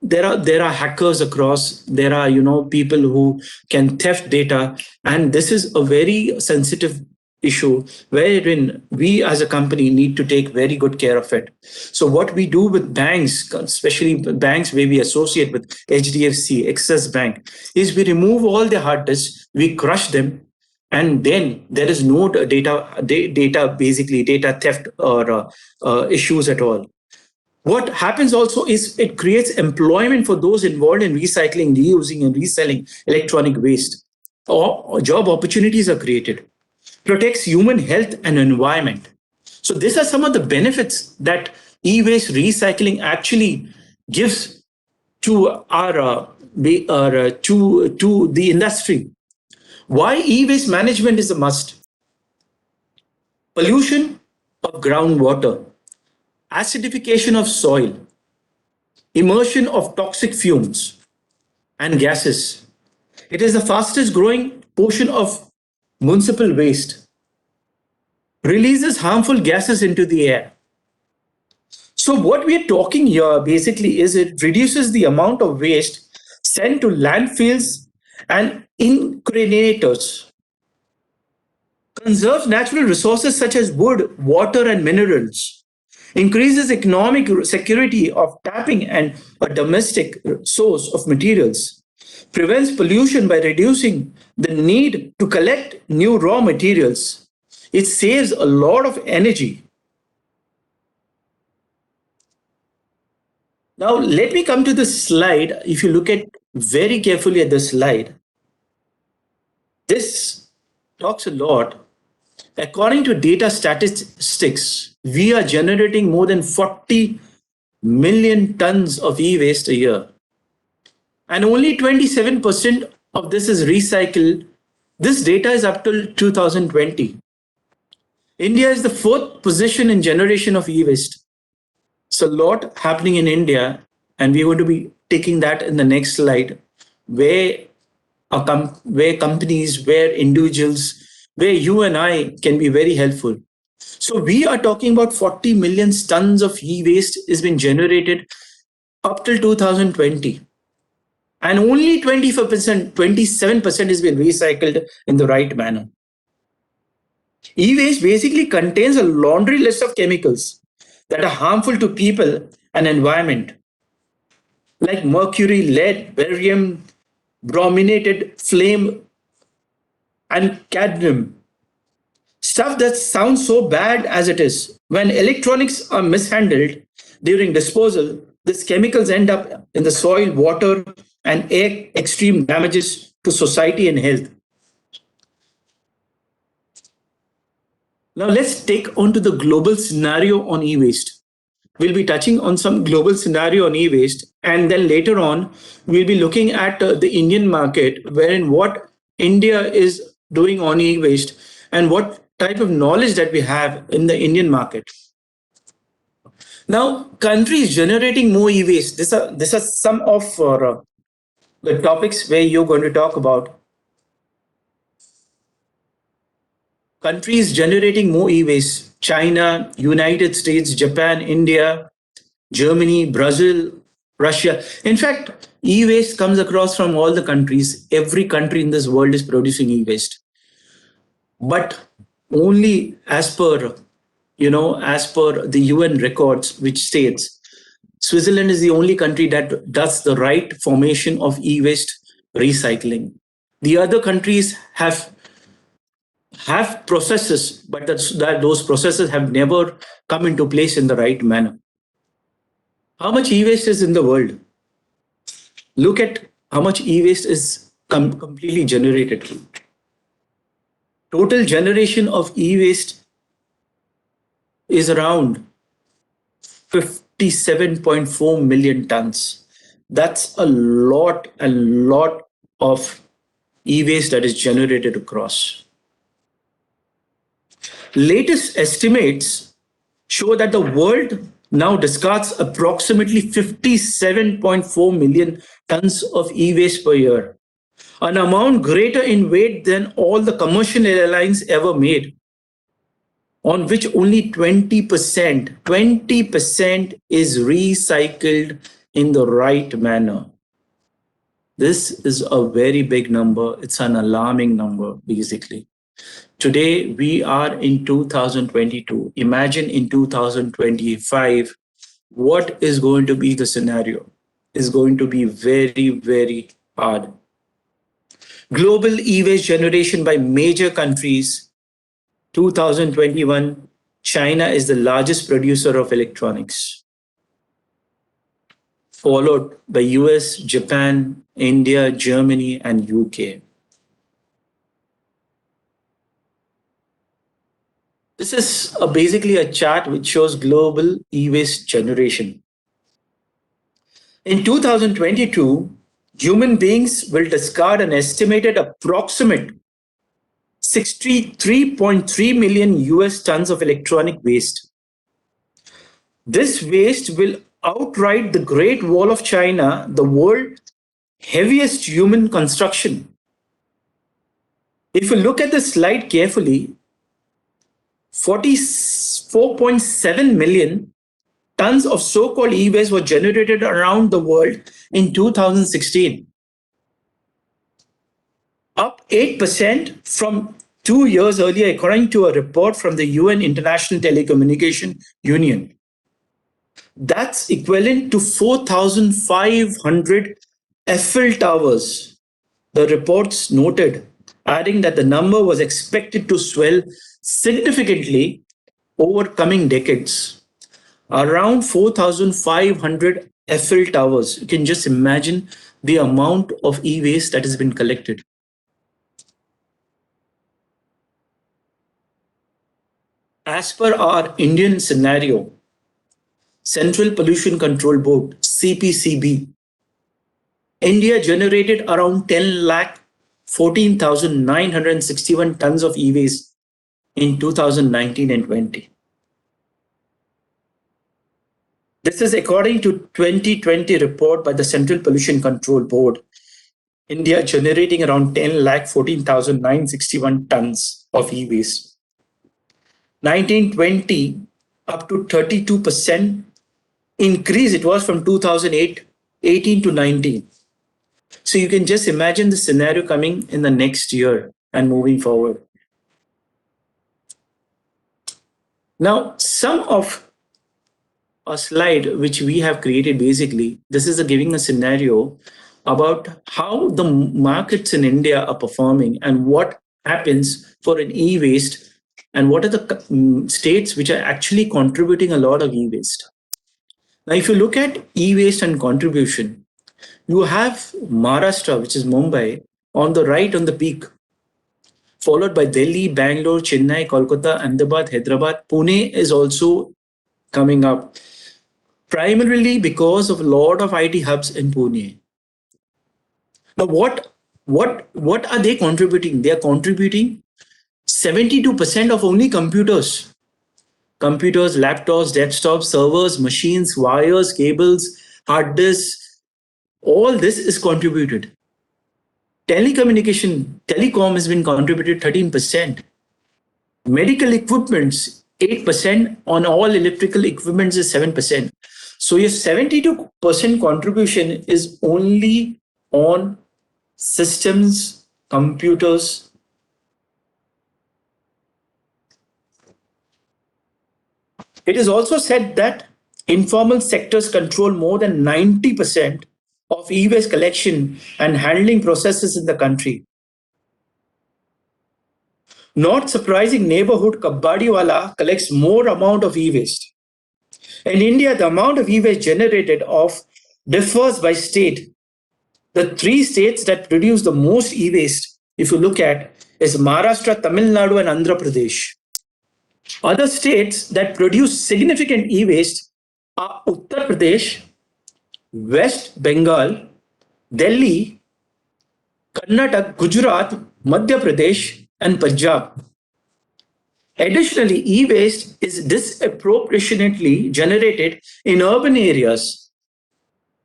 there are hackers across. There are people who can theft data, and this is a very sensitive issue wherein we as a company need to take very good care of it. So what we do with banks, especially banks where we associate with HDFC, Axis Bank, is we remove all the hard disks, we crush them, and then there is no data theft or issues at all. What happens also is it creates employment for those involved in recycling, reusing, and reselling electronic waste. Or job opportunities are created. Protects human health and environment. So these are some of the benefits that e-waste recycling actually gives to our to the industry. Why e-waste management is a must? Pollution of groundwater, acidification of soil, immersion of toxic fumes and gases. It is the fastest growing portion of municipal waste. Releases harmful gases into the air. So what we are talking here basically is it reduces the amount of waste sent to landfills and incinerators. Conserves natural resources such as wood, water, and minerals. Increases economic security of tapping and a domestic source of materials. Prevents pollution by reducing the need to collect new raw materials. It saves a lot of energy. Now, let me come to the slide. If you look at very carefully at the slide, this talks a lot. According to data statistics, we are generating more than 40 million tons of e-waste a year. And only 27% of this is recycled. This data is up till 2020. India is the fourth position in generation of e-waste. So a lot happening in India, and we're going to be taking that in the next slide, where where companies, where individuals, where you and I can be very helpful. So we are talking about 40 million tons of e-waste has been generated up till 2020. And only 25%, 27% has been recycled in the right manner. E-waste basically contains a laundry list of chemicals that are harmful to people and environment, like mercury, lead, barium, brominated flame, and cadmium. Stuff that sounds so bad as it is. When electronics are mishandled during disposal, these chemicals end up in the soil, water, and air, extreme damages to society and health. Now let's take on to the global scenario on e-waste. We'll be touching on some global scenario on e-waste, and then later on we'll be looking at the Indian market, wherein what India is doing on e-waste and what type of knowledge that we have in the Indian market. Now, countries generating more e-waste. These are some of the topics where you're going to talk about. Countries generating more e-waste: China, United States, Japan, India, Germany, Brazil, Russia. In fact, e-waste comes across from all the countries. Every country in this world is producing e-waste. But only as per the UN records, which states Switzerland is the only country that does the right formation of e-waste recycling. The other countries have processes, but those processes have never come into place in the right manner. How much e-waste is in the world? Look at how much e-waste is completely generated. Total generation of e-waste is around 57.4 million tons. That's a lot of e-waste that is generated across. Latest estimates show that the world now discards approximately 57.4 million tons of e-waste per year, an amount greater in weight than all the commercial airlines ever made, on which only 20% is recycled in the right manner. This is a very big number. It's an alarming number, basically. Today, we are in 2022. Imagine in 2025, what is going to be the scenario? Is going to be very, very hard. Global e-waste generation by major countries. 2021, China is the largest producer of electronics, followed by US, Japan, India, Germany, and UK. This is basically a chart which shows global e-waste generation. In 2022, human beings will discard an estimated approximate 63.3 million US tons of electronic waste. This waste will outright the Great Wall of China, the world's heaviest human construction. If you look at the slide carefully, 44.7 million tons of so-called e-waste were generated around the world in 2016, up 8% from 2 years earlier, according to a report from the UN International Telecommunication Union. That's equivalent to 4,500 Eiffel Towers, the reports noted, adding that the number was expected to swell significantly over coming decades. Around 4,500 Eiffel Towers. You can just imagine the amount of e-waste that has been collected. As per our Indian scenario, Central Pollution Control Board, CPCB, India generated around 10 lakh 14,961 tons of e-waste in 2019 and 20. This is according to 2020 report by the Central Pollution Control Board. India generating around 10 lakh 14,961 tons of e-waste. 1920 up to 32% increase it was from 2008, 18 to 19. So you can just imagine the scenario coming in the next year and moving forward. Now, some of a slide which we have created, basically, this is giving a scenario about how the markets in India are performing and what happens for an e-waste and what are the states which are actually contributing a lot of e-waste. Now, if you look at e-waste and contribution, you have Maharashtra, which is Mumbai, on the right on the peak, followed by Delhi, Bangalore, Chennai, Kolkata, Ahmedabad, Hyderabad. Pune is also coming up, primarily because of a lot of IT hubs in Pune. Now, what are they contributing? They are contributing 72% of only computers. Computers, laptops, desktops, servers, machines, wires, cables, hard disks, all this is contributed. Telecom has been contributed 13%. Medical equipments, 8%. On all electrical equipments is 7%. So your 72% contribution is only on systems, computers. It is also said that informal sectors control more than 90% of e-waste collection and handling processes in the country. Not surprising, neighborhood Kabbadiwala collects more amount of e-waste. In India, the amount of e-waste generated differs by state. The three states that produce the most e-waste, if you look at, is Maharashtra, Tamil Nadu, and Andhra Pradesh. Other states that produce significant e-waste are Uttar Pradesh, West Bengal, Delhi, Karnataka, Gujarat, Madhya Pradesh, and Punjab. Additionally, e-waste is disproportionately generated in urban areas.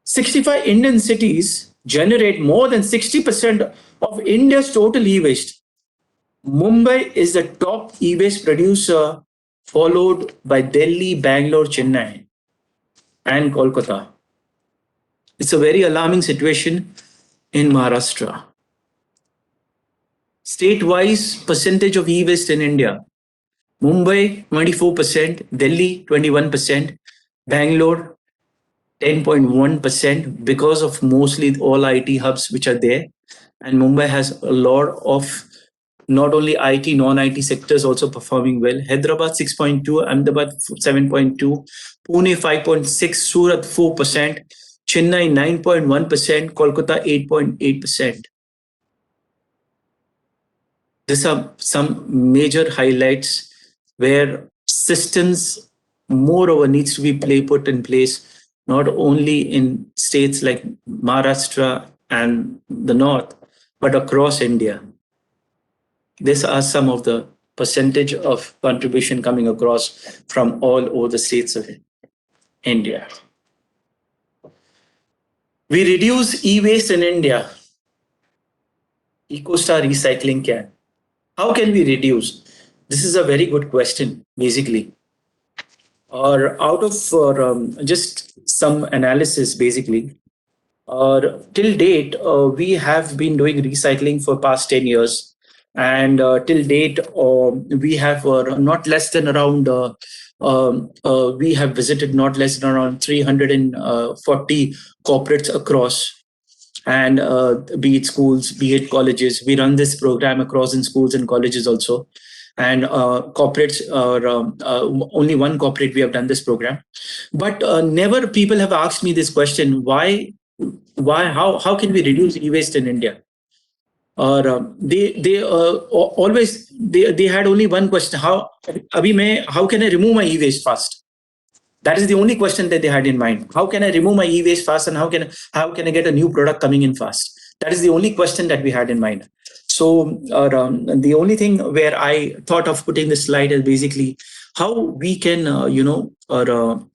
65 Indian cities generate more than 60% of India's total e-waste. Mumbai is the top e-waste producer, followed by Delhi, Bangalore, Chennai, and Kolkata. It's a very alarming situation in Maharashtra. State-wise percentage of e-waste in India. Mumbai, 24%, Delhi, 21%, Bangalore, 10.1% because of mostly all IT hubs which are there. And Mumbai has a lot of not only IT, non-IT sectors also performing well. Hyderabad 6.2, Ahmedabad 7.2, Pune 5.6, Surat 4%, Chennai 9.1%, Kolkata 8.8%. These are some major highlights where systems moreover needs to be put in place, not only in states like Maharashtra and the north, but across India. These are some of the percentage of contribution coming across from all over the states of India. We reduce e-waste in India. EcoStar recycling can. How can we reduce? This is a very good question, basically. Or out of just some analysis, basically, till date, we have been doing recycling for past 10 years. And till date, we have not less than around, we have visited not less than around 340 corporates across. And be it schools, be it colleges, we run this program across in schools and colleges also. and corporates, or only one corporate we have done this program. But never people have asked me this question: how can we reduce e-waste in India? Or they had only one question: how can I remove my e-waste fast? That is the only question that they had in mind. How can I remove my e-waste fast, and how can I get a new product coming in fast? That is the only question that we had in mind. So the only thing where I thought of putting this slide is basically how we can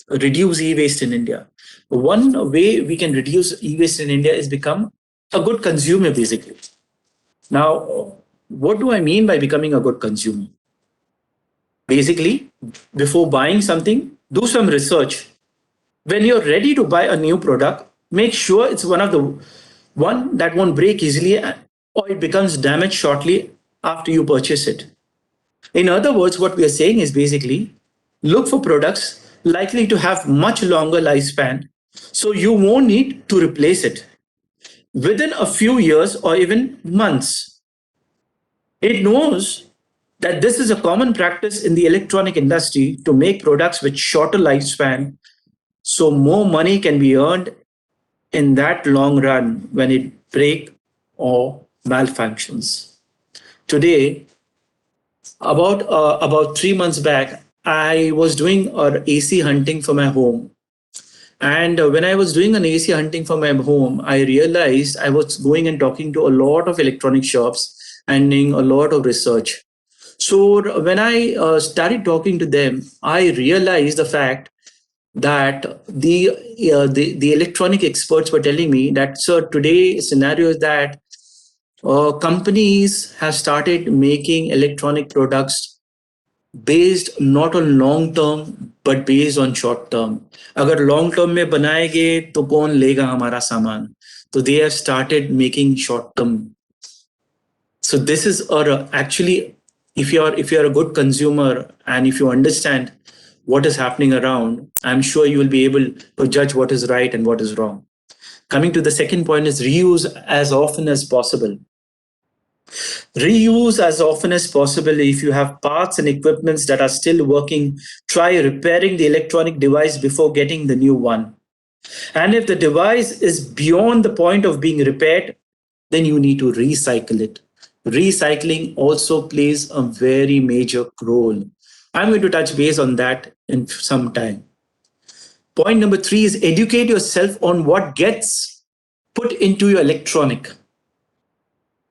reduce e-waste in India. One way we can reduce e-waste in India is become a good consumer, basically. Now, what do I mean by becoming a good consumer? Basically, before buying something, do some research. When you're ready to buy a new product, make sure it's one that won't break easily or it becomes damaged shortly after you purchase it. In other words, what we are saying is basically look for products likely to have much longer lifespan, so you won't need to replace it within a few years or even months. It knows that this is a common practice in the electronic industry to make products with shorter lifespan, so more money can be earned in that long run when it breaks or malfunctions. Today, about 3 months back, I was doing an AC hunting for my home. And when I was doing an AC hunting for my home, I realized I was going and talking to a lot of electronic shops and doing a lot of research. So when I started talking to them, I realized the fact that the electronic experts were telling me that, sir, today scenario is that companies have started making electronic products based not on long term but based on short term. अगर long term में बनाएंगे तो कौन लेगा हमारा सामान? So they have started making short term. So this is actually, if you're a good consumer and if you understand what is happening around, I'm sure you will be able to judge what is right and what is wrong. Coming to the second point is reuse as often as possible. Reuse as often as possible. If you have parts and equipments that are still working, try repairing the electronic device before getting the new one. And if the device is beyond the point of being repaired, then you need to recycle it. Recycling also plays a very major role. I'm going to touch base on that in some time. Point number 3 is educate yourself on what gets put into your electronic.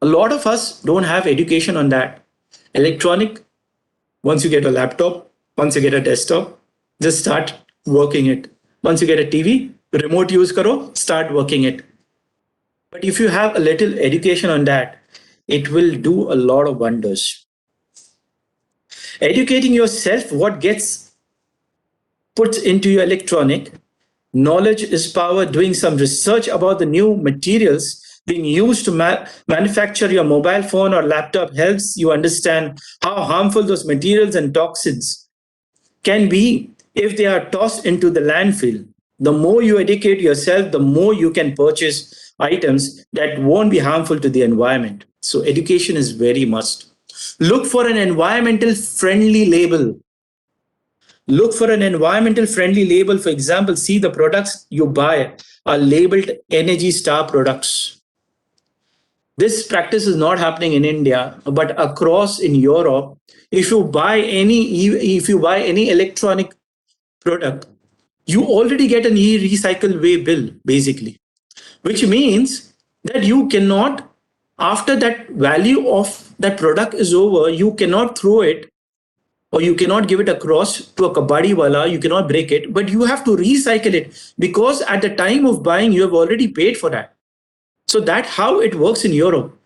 A lot of us don't have education on that. Electronic, once you get a laptop, once you get a desktop, just start working it. Once you get a TV, remote use karo, start working it. But if you have a little education on that, it will do a lot of wonders. Educating yourself what gets put into your electronic. Knowledge is power. Doing some research about the new materials being used to manufacture your mobile phone or laptop helps you understand how harmful those materials and toxins can be if they are tossed into the landfill. The more you educate yourself, the more you can purchase items that won't be harmful to the environment. So education is very must. Look for an environmental friendly label. Look for an environmental friendly label. For example, see the products you buy are labeled Energy Star products. This practice is not happening in India, but across in Europe. If you buy any electronic product, you already get an e-recycle way bill, basically, which means that you cannot, after that value of that product is over, you cannot throw it or you cannot give it across to a kabadi wala, you cannot break it, but you have to recycle it because at the time of buying, you have already paid for that. So that's how it works in Europe.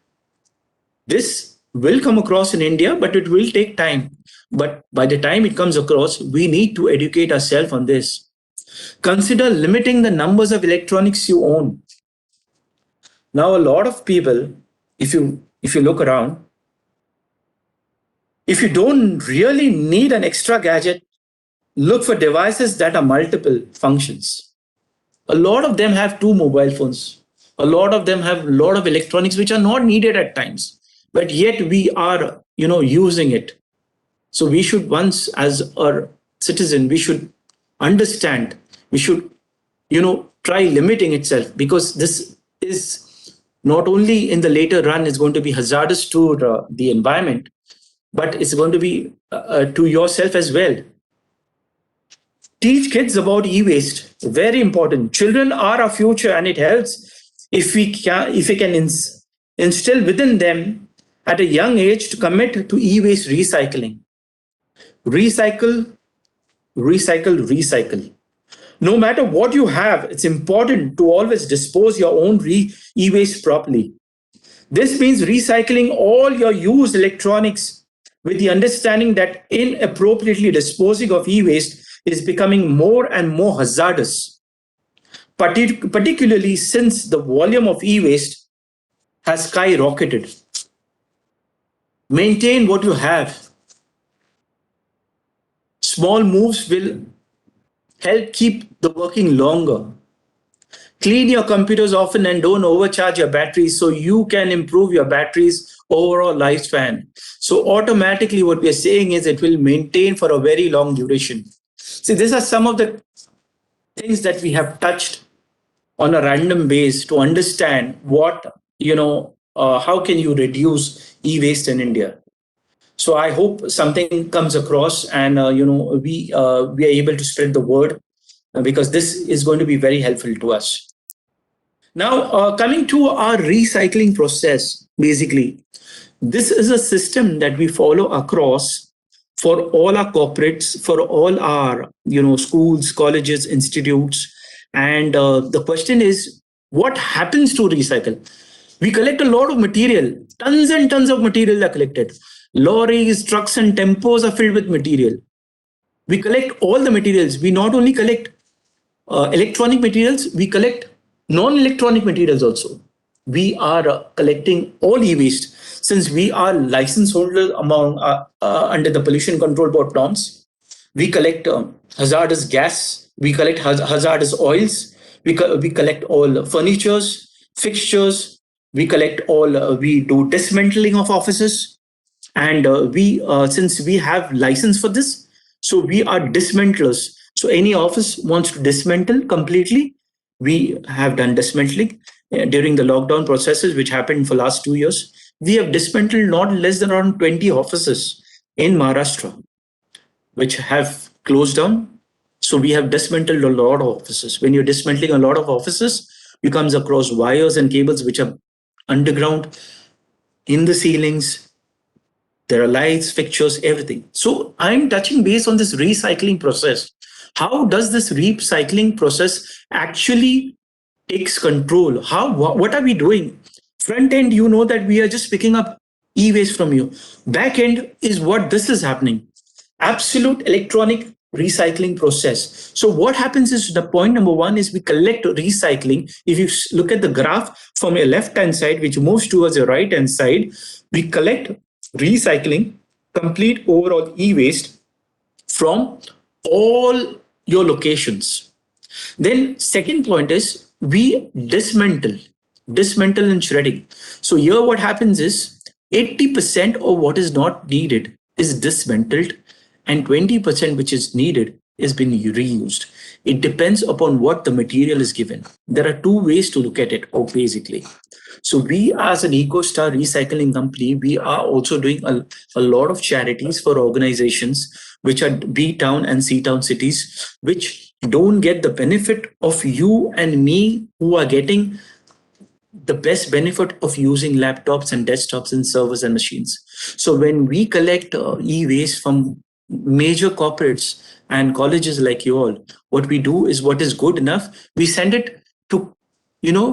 This will come across in India, but it will take time. But by the time it comes across, we need to educate ourselves on this. Consider limiting the numbers of electronics you own. Now, a lot of people, if you look around, if you don't really need an extra gadget, look for devices that are multiple functions. A lot of them have 2 mobile phones. A lot of them have a lot of electronics which are not needed at times, but yet we are, using it. So we should, once as a citizen, we should understand, we should, try limiting itself, because this is not only in the later run is going to be hazardous to the environment, but it's going to be to yourself as well. Teach kids about e-waste. Very important. Children are our future, and it helps if we can instill within them at a young age to commit to e-waste recycling. Recycle, recycle, recycle. No matter what you have, it's important to always dispose your own e-waste properly. This means recycling all your used electronics with the understanding that inappropriately disposing of e-waste is becoming more and more hazardous, particularly since the volume of e-waste has skyrocketed. Maintain what you have. Small moves will help keep the working longer. Clean your computers often and don't overcharge your batteries so you can improve your battery's overall lifespan. So automatically what we are saying is it will maintain for a very long duration. See, these are some of the things that we have touched on a random base to understand what, how can you reduce e-waste in India. So I hope something comes across and, we are able to spread the word because this is going to be very helpful to us. Now, coming to our recycling process, basically, this is a system that we follow across for all our corporates, for all our schools, colleges, institutes. And the question is, what happens to recycle? We collect a lot of material, tons and tons of material are collected. Lorries, trucks, and tempos are filled with material. We collect all the materials. We not only collect electronic materials, we collect non-electronic materials also. We are collecting all e-waste since we are license holders under the Pollution Control Board norms. We collect hazardous gas, we collect hazardous oils, we collect all furnitures, fixtures, we collect all, we do dismantling of offices, and since we have license for this, so we are dismantlers. So any office wants to dismantle completely, we have done dismantling during the lockdown processes which happened for last 2 years. We have dismantled not less than around 20 offices in Maharashtra which have closed down. So we have dismantled a lot of offices. When you're dismantling a lot of offices, you comes across wires and cables which are underground, in the ceilings. There are lights, fixtures, everything. So I'm touching base on this recycling process. How does this recycling process actually takes control? What are we doing? Front end, you know that we are just picking up e-waste from you. Back end is what this is happening. Absolute electronic recycling process. So what happens is, the point number one is we collect recycling. If you look at the graph from your left hand side, which moves towards your right hand side, we collect recycling, complete overall e-waste from all your locations. Then second point is we dismantle and shredding. So here what happens is 80% of what is not needed is dismantled and 20% which is needed is being reused. It depends upon what the material is given. There are two ways to look at it, basically. So we as an EcoStar recycling company, we are also doing a lot of charities for organizations which are B town and C town cities, which don't get the benefit of you and me who are getting the best benefit of using laptops and desktops and servers and machines. So when we collect e-waste from major corporates and colleges like you all, what we do is what is good enough, we send it to,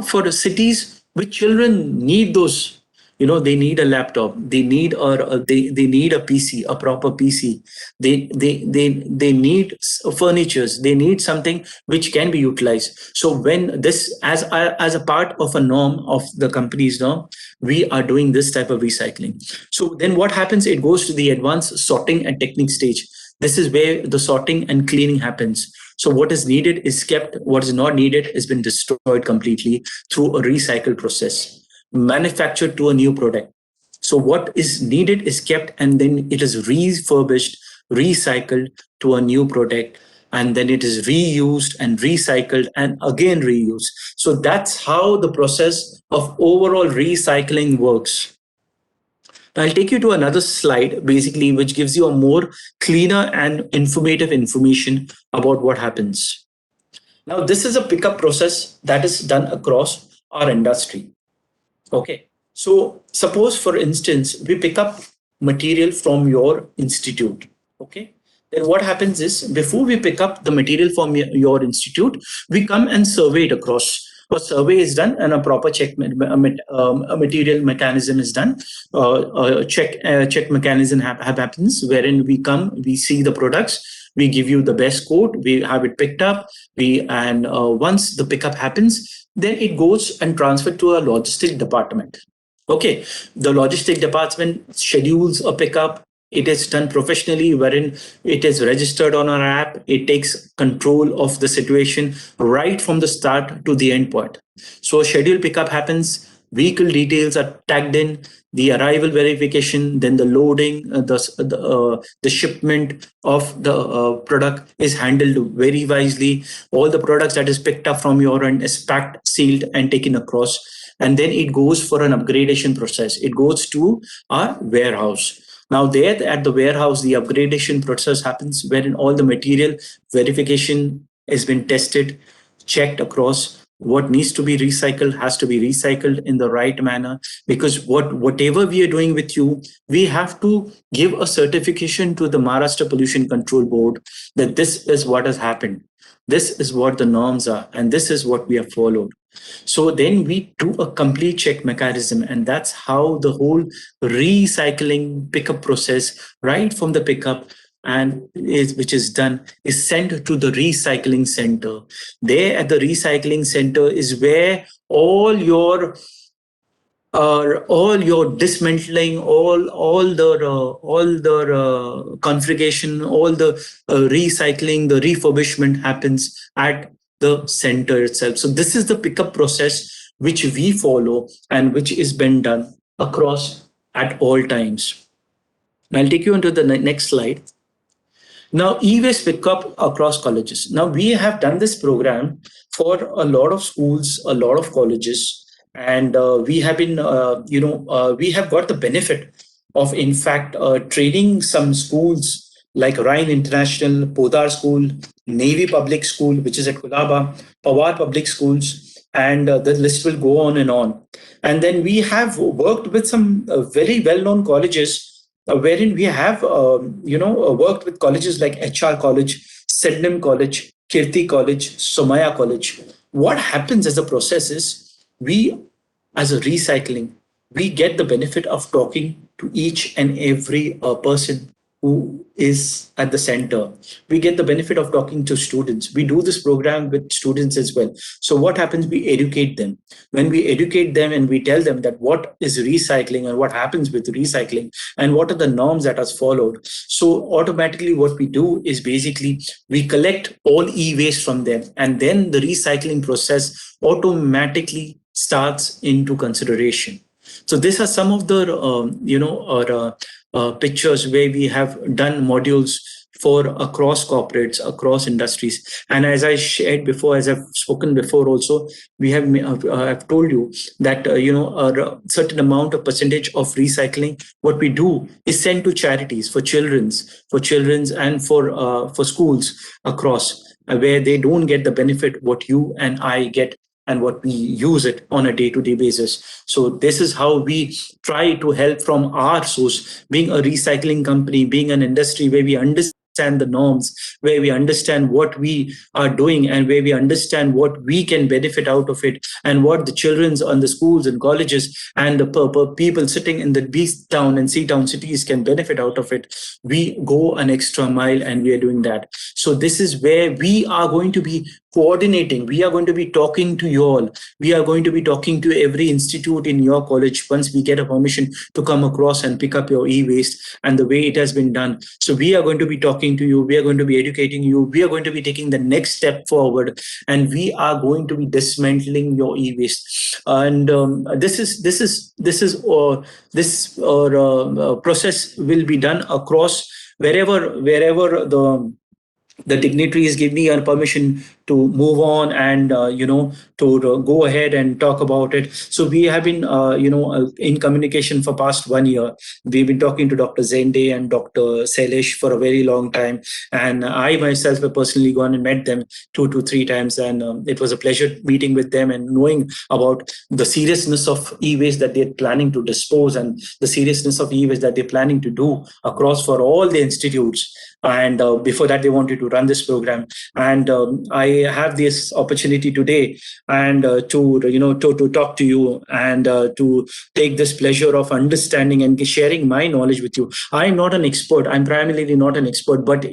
for the cities which children need those. They need a laptop, they need they need a PC, a proper PC, they need furnitures, they need something which can be utilized. So when this as a part of a norm of the company's norm, we are doing this type of recycling. So then what happens, it goes to the advanced sorting and technique stage. This is where the sorting and cleaning happens. So what is needed is kept, what is not needed has been destroyed completely through a recycle process, manufactured to a new product. So what is needed is kept, and then it is refurbished, recycled to a new product, and then it is reused and recycled and again reused. So that's how the process of overall recycling works. Now I'll take you to another slide, basically, which gives you a more cleaner and informative information about what happens. Now, this is a pickup process that is done across our industry. Okay. So suppose, for instance, we pick up material from your institute. Okay. Then what happens is, before we pick up the material from your institute, we come and survey it across. A survey is done and a proper check, a material mechanism is done. A check mechanism happens, wherein we come, we see the products, we give you the best quote, we have it picked up, and once the pickup happens, then it goes and transferred to a logistic department. Okay, the logistic department schedules a pickup. It is done professionally, wherein it is registered on our app. It takes control of the situation right from the start to the end point. So a scheduled pickup happens, vehicle details are tagged in, the arrival verification, then the loading, the shipment of the product is handled very wisely. All the products that is picked up from your end is packed, sealed, and taken across. And then it goes for an upgradation process. It goes to our warehouse. Now there at the warehouse, the upgradation process happens, wherein all the material verification has been tested, checked across. What needs to be recycled has to be recycled in the right manner, because whatever we are doing with you, we have to give a certification to the Maharashtra Pollution Control Board that this is what has happened. This is what the norms are, and this is what we have followed. So then we do a complete check mechanism, and that's how the whole recycling pickup process, right from the pickup and which is done, is sent to the recycling center. There at the recycling center is where all your dismantling, all the configuration, all the recycling, the refurbishment happens at the center itself. So this is the pickup process which we follow and which is been done across at all times. I'll take you into the next slide. Now, e-waste pickup across colleges. Now, we have done this program for a lot of schools, a lot of colleges, and we have been, we have got the benefit of, in fact, training some schools like Rhine International, Podar School, Navy Public School, which is at Kulaba, Pawar Public Schools, and the list will go on and on. And then we have worked with some very well-known colleges, wherein we have, worked with colleges like HR College, Sednam College, Kirti College, Somaya College. What happens as a process is, we, as a recycling, we get the benefit of talking to each and every person who is at the center. We get the benefit of talking to students. We do this program with students as well. So what happens? We educate them. When we educate them and we tell them that what is recycling and what happens with recycling and what are the norms that are followed. So automatically what we do is, basically we collect all e-waste from them, and then the recycling process automatically starts into consideration. So these are some of the pictures where we have done modules for across corporates, across industries. And as I shared before, as I've spoken before also, we have I've told you that a certain amount of percentage of recycling, what we do is send to charities for children's and for schools across, where they don't get the benefit what you and I get and what we use it on a day-to-day basis. So this is how we try to help from our source, being a recycling company, being an industry where we understand the norms, where we understand what we are doing, and where we understand what we can benefit out of it, and what the children's and the schools and colleges and the people sitting in the B town and C town cities can benefit out of it. We go an extra mile, and we are doing that. So this is where we are going to be coordinating. We are going to be talking to you all. We are going to be talking to every institute in your college once we get a permission to come across and pick up your e-waste and the way it has been done. So we are going to be talking talking to you, we are going to be educating you, we are going to be taking the next step forward, and we are going to be dismantling your e-waste. And this process will be done across wherever the dignitaries give me a permission to move on and to go ahead and talk about it. So we have been in communication for past 1 year. We've been talking to Dr. Zende and Dr. Sailesh for a very long time, and I myself have personally gone and met them 2 to 3 times, and it was a pleasure meeting with them and knowing about the seriousness of e-waste that they're planning to dispose, and the seriousness of e-waste that they're planning to do across for all the institutes. And before that, they wanted to run this program, and I have this opportunity today, and to talk to you, and to take this pleasure of understanding and sharing my knowledge with you. I'm not an expert. I'm primarily not an expert, but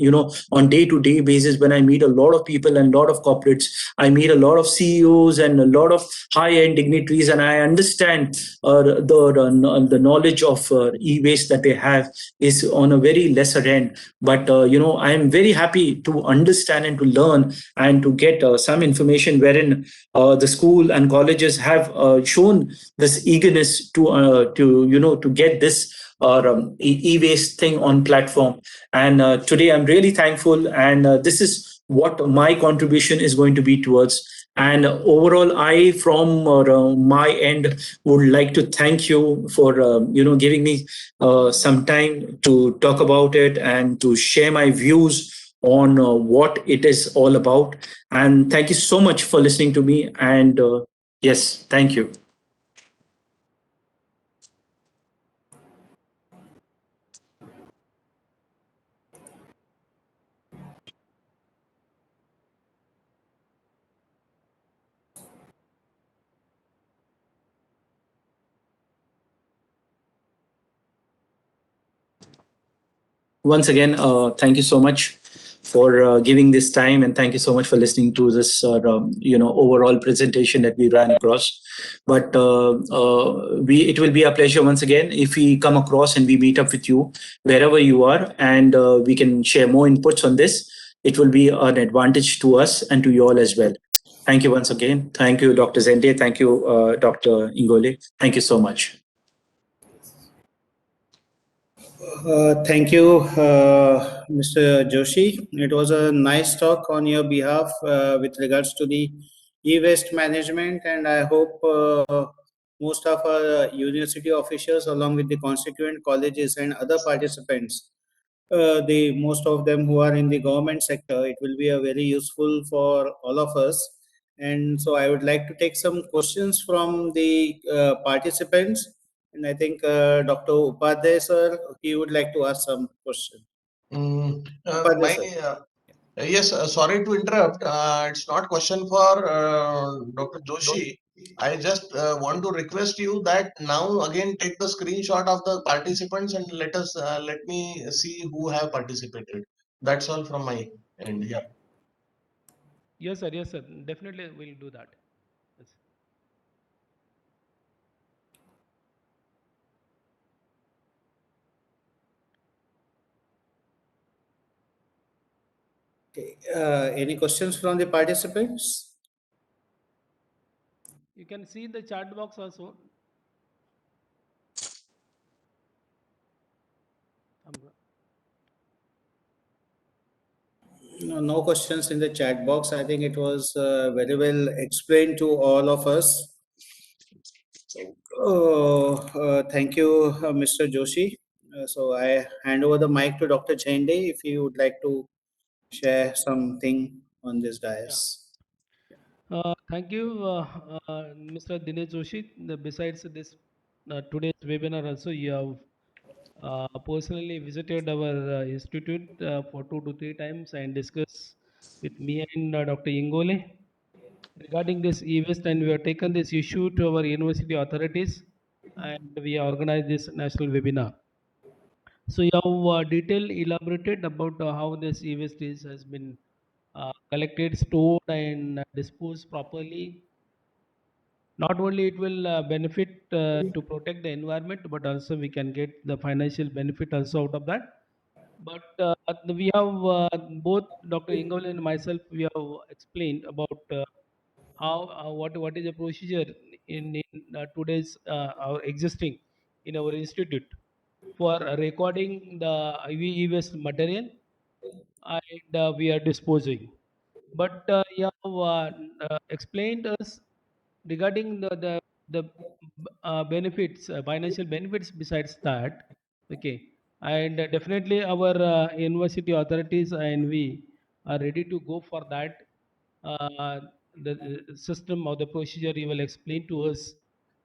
on day-to-day basis, when I meet a lot of people and a lot of corporates, I meet a lot of CEOs and a lot of high-end dignitaries, and I understand the knowledge of e-waste that they have is on a very lesser end. But I am very happy to understand and to learn and to get some information wherein the school and colleges have shown this eagerness to get this e-waste thing on platform. And today I'm really thankful, and this is what my contribution is going to be towards. And overall, I, from my end, would like to thank you for giving me some time to talk about it and to share my views on what it is all about. And thank you so much for listening to me. And yes, thank you. Once again, thank you so much for giving this time, and thank you so much for listening to this overall presentation that we ran across. But it will be a pleasure once again if we come across and we meet up with you wherever you are, and we can share more inputs on this. It will be an advantage to us and to you all as well. Thank you once again. Thank you, Dr. Zende. Thank you, Dr. Ingole. Thank you so much. Thank you, Mr. Joshi. It was a nice talk on your behalf with regards to the e-waste management, and I hope most of our university officials, along with the constituent colleges and other participants, the most of them who are in the government sector, it will be a very useful for all of us. And so I would like to take some questions from the participants. And I think Dr. Upadhyay sir, he would like to ask some question. Upadhyay sir. Yes, sorry to interrupt. It's not question for Dr. Joshi. I just want to request you that now again take the screenshot of the participants and let me see who have participated. That's all from my end. Yeah. Yes, sir. Yes, sir. Definitely, we'll do that. Yes. Okay. Any questions from the participants? You can see the chat box also. No questions in the chat box. I think it was very well explained to all of us. Thank you, Mr. Joshi. So I hand over the mic to Dr. Chende if you would like to share something on this dais. Thank you, Mr. Dinesh Joshi. Besides this today's webinar, also you have personally visited our institute for 2 to 3 times and discussed with me and Dr. Ingole regarding this e-waste, and we have taken this issue to our university authorities, and we organized this national webinar. So you have detail elaborated about how this e-waste has been collected, stored, and disposed properly. Not only it will benefit to protect the environment, but also we can get the financial benefit also out of that. But We have both Dr. Ingol and myself. We have explained about how what is the procedure in today's our existing in our institute for recording the e-waste material, and we are disposing. But you have explained us regarding the benefits, financial benefits besides that. Okay, and definitely our university authorities and we are ready to go for that. Uh, the system or the procedure you will explain to us,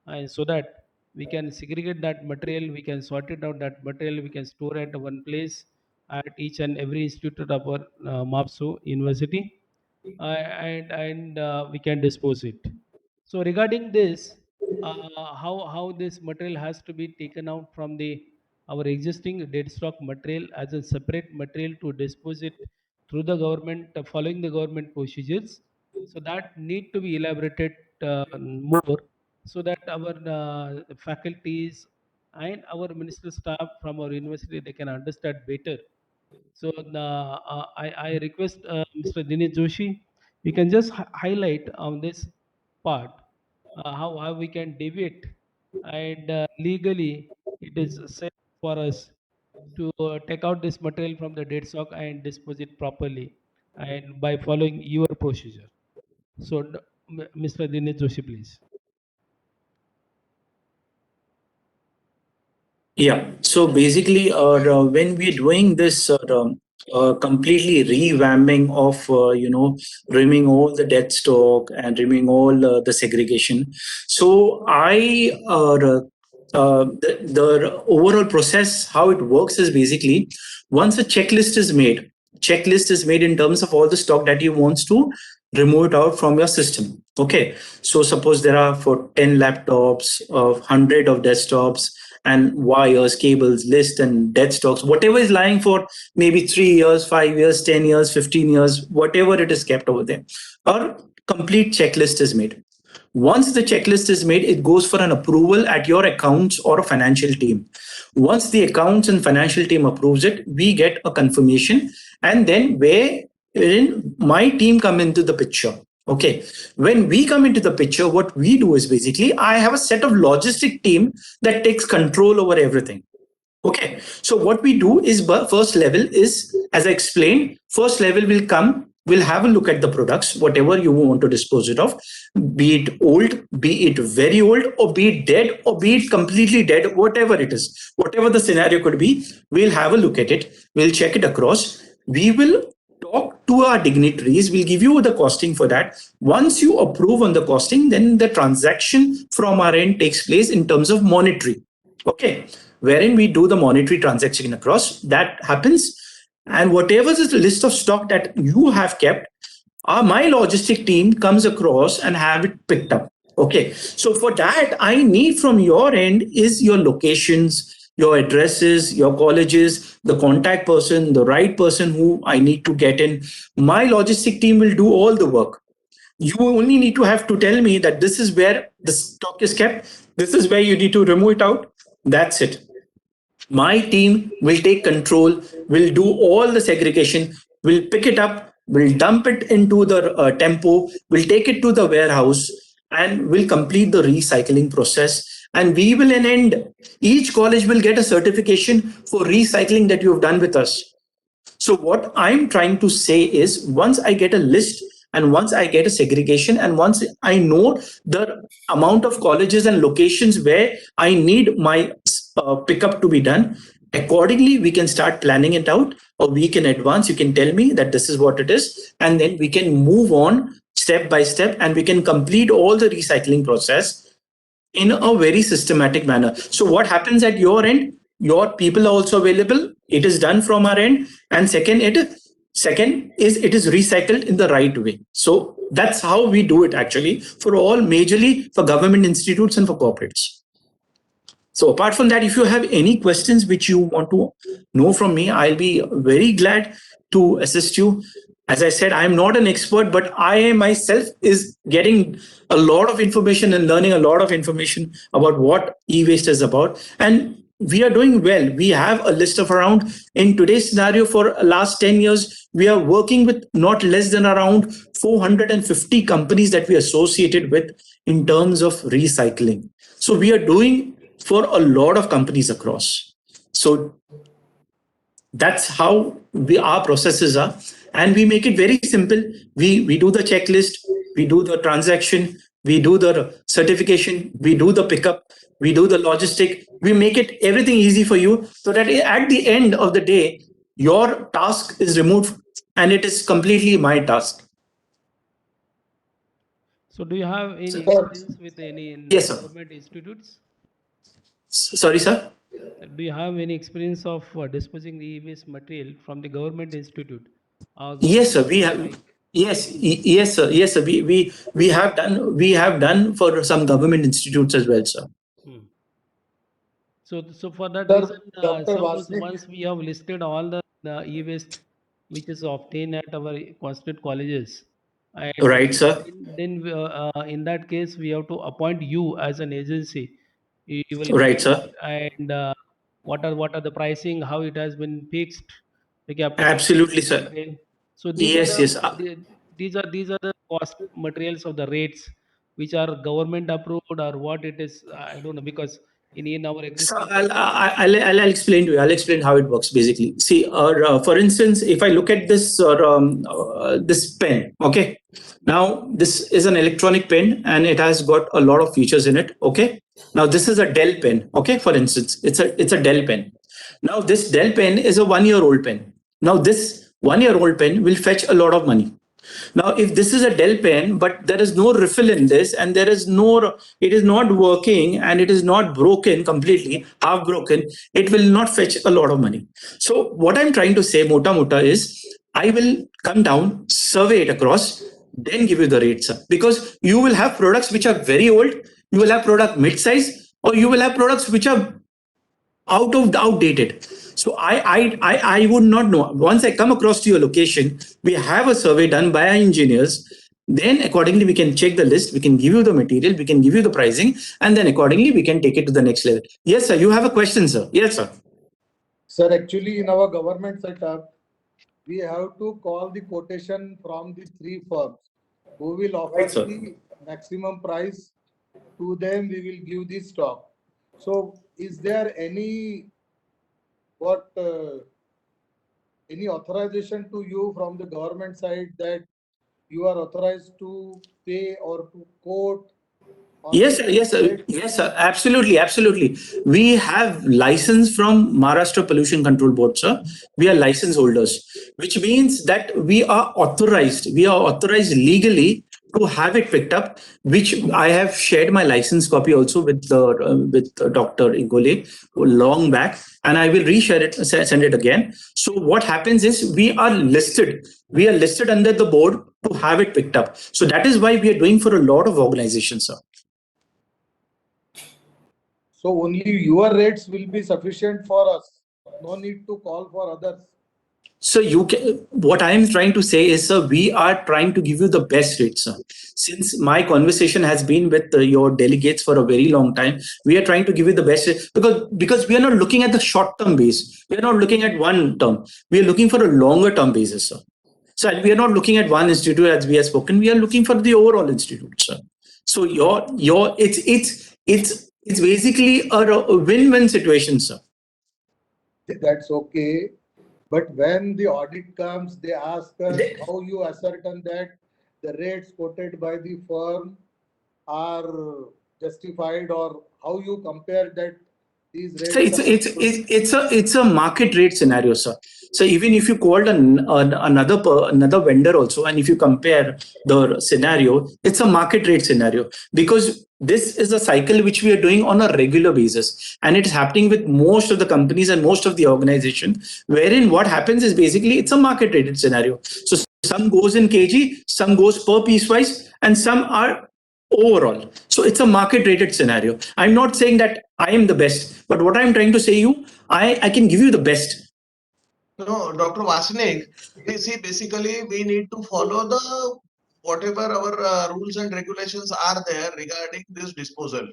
and so that we can segregate that material, we can sort it out that material, we can store at one place at each and every institute of our MAPSO university, and we can dispose it. So regarding this, how this material has to be taken out from the our existing dead stock material as a separate material to dispose it through the government, following the government procedures. So that need to be elaborated more, so that our faculties and our ministerial staff from our university, they can understand better. So I request Mr. Dinesh Joshi, you can just highlight on this part, how we can deviate, and legally it is safe for us to take out this material from the dead stock and dispose it properly, and by following your procedure. So, Mr. Dinesh Joshi, please. Yeah. So basically, when we're doing this completely revamping of, removing all the dead stock and removing all the segregation. So the overall process, how it works is basically once a checklist is made in terms of all the stock that you wants to remove it out from your system. Okay. So suppose there are for 10 laptops, 100 of desktops, and wires, cables, list, and dead stocks, whatever is lying for maybe 3 years, 5 years, 10 years, 15 years, whatever it is kept over there. Our complete checklist is made. Once the checklist is made, it goes for an approval at your accounts or a financial team. Once the accounts and financial team approves it, we get a confirmation, and then wherein my team come into the picture. Okay, when we come into the picture, what we do is basically I have a set of logistic team that takes control over everything. Okay, so what we do is first level is, as I explained, first level will come, we'll have a look at the products, whatever you want to dispose it of, be it old, be it very old, or be it dead, or be it completely dead, whatever it is, whatever the scenario could be, we'll have a look at it, we'll check it across, we will talk to our dignitaries, we'll give you the costing for that. Once you approve on the costing, then the transaction from our end takes place in terms of monetary. Okay, wherein we do the monetary transaction across, that happens, and whatever is the list of stock that you have kept, my logistic team comes across and have it picked up. Okay, so for that I need from your end is your locations, your addresses, your colleges, the contact person, the right person who I need to get in. My logistic team will do all the work. You only need to have to tell me that this is where the stock is kept, this is where you need to remove it out. That's it. My team will take control, will do all the segregation, will pick it up, will dump it into the tempo, will take it to the warehouse, and will complete the recycling process. And we will end, each college will get a certification for recycling that you have done with us. So what I'm trying to say is, once I get a list and once I get a segregation and once I know the amount of colleges and locations where I need my pickup to be done, accordingly we can start planning it out, or we can advance, you can tell me that this is what it is, and then we can move on step by step and we can complete all the recycling process in a very systematic manner. So what happens at your end, your people are also available, it is done from our end, and second is it is recycled in the right way. So that's how we do it actually for all, majorly for government institutes and for corporates. So apart from that, if you have any questions which you want to know from me, I'll be very glad to assist you. As I said, I'm not an expert, but I myself is getting a lot of information and learning a lot of information about what e-waste is about. And we are doing well. We have a list of around, in today's scenario, for last 10 years, we are working with not less than around 450 companies that we associated with in terms of recycling. So we are doing for a lot of companies across. So that's how our processes are, and we make it very simple. We do the checklist, we do the transaction, we do the certification, we do the pickup, we do the logistic, we make it everything easy for you, so that at the end of the day your task is removed and it is completely my task. So do you have any Sir. experience with any Yes, sir. government institutes? Sorry, sir. Do you have any experience of disposing the e-waste material from the government institute? Yes, sir. Government We is have. like, Yes, sir. Yes, sir. We have done for some government institutes as well, sir. hmm. So for that Sir, reason, Dr. suppose Vasnik, once we have listed all the e-waste which is obtained at our constant colleges, and Right, sir. in that case we have to appoint you as an agency. You will Right, collect, sir. and what are the pricing, how it has been fixed, okay, up to Absolutely, the sir. material. So these are Yes, yes. the cost materials of the rates which are government approved, or what it is. I don't know, because in our So existing I'll explain to you. I'll explain how it works basically. See, for instance, if I look at this pen, okay. Now this is an electronic pen and it has got a lot of features in it. Okay. Now this is a Dell pen. Okay, for instance, it's a Dell pen. Now this Dell pen is a 1 year old pen. Now this 1 year old pen will fetch a lot of money. Now, if this is a Dell pen, but there is no refill in this, and it is not working, and it is not broken completely, half broken, it will not fetch a lot of money. So, what I'm trying to say, mota mota, is I will come down, survey it across, then give you the rates, sir. Because you will have products which are very old, you will have product mid-size, or you will have products which are outdated. So I would not know. Once I come across to your location, we have a survey done by our engineers. Then accordingly we can check the list, we can give you the material, we can give you the pricing, and then accordingly we can take it to the next level. Yes, sir. You have a question, sir? Yes, sir. sir, actually in our government setup, we have to call the quotation from the three firms who will offer Right, sir. the maximum price. To them, we will give the stock. So, is there what any authorization to you from the government side that you are authorized to pay or to quote on Yes, the sir. Yes, sir. rate? Yes, sir. Absolutely, absolutely. We have license from Maharashtra Pollution Control Board, sir. We are license holders, which means that we are authorized. We are authorized legally to have it picked up. Which I have shared my license copy also with Dr. Igole long back, and I will reshare it, send it again. So what happens is we are listed. We are listed under the board to have it picked up. So that is why we are doing for a lot of organizations, sir. So only your rates will be sufficient for us. No need to call for others. So you can, what I am trying to say is, sir, we are trying to give you the best rates, sir. Since my conversation has been with your delegates for a very long time, we are trying to give you the best rate, because we are not looking at the short term base. We are not looking at one term. We are looking for a longer term basis, sir. So we are not looking at one institute as we have spoken. We are looking for the overall institute, sir. So it's basically a win-win situation, sir. That's okay. But when the audit comes, they ask us how you ascertain that the rates quoted by the firm are justified, or how you compare that these So rates are. it's a market rate scenario, sir. So even if you called another vendor also, and if you compare the scenario, it's a market rate scenario, because this is a cycle which we are doing on a regular basis, and it's happening with most of the companies and most of the organization. Wherein what happens is basically it's a market rated scenario. So some goes in kg, some goes per piece wise, and some are overall. So it's a market rated scenario. I'm not saying that I am the best, but what I'm trying to say you, I can give you the best. No, Dr. Vasnik, we see basically we need to follow the whatever our rules and regulations are there regarding this disposal.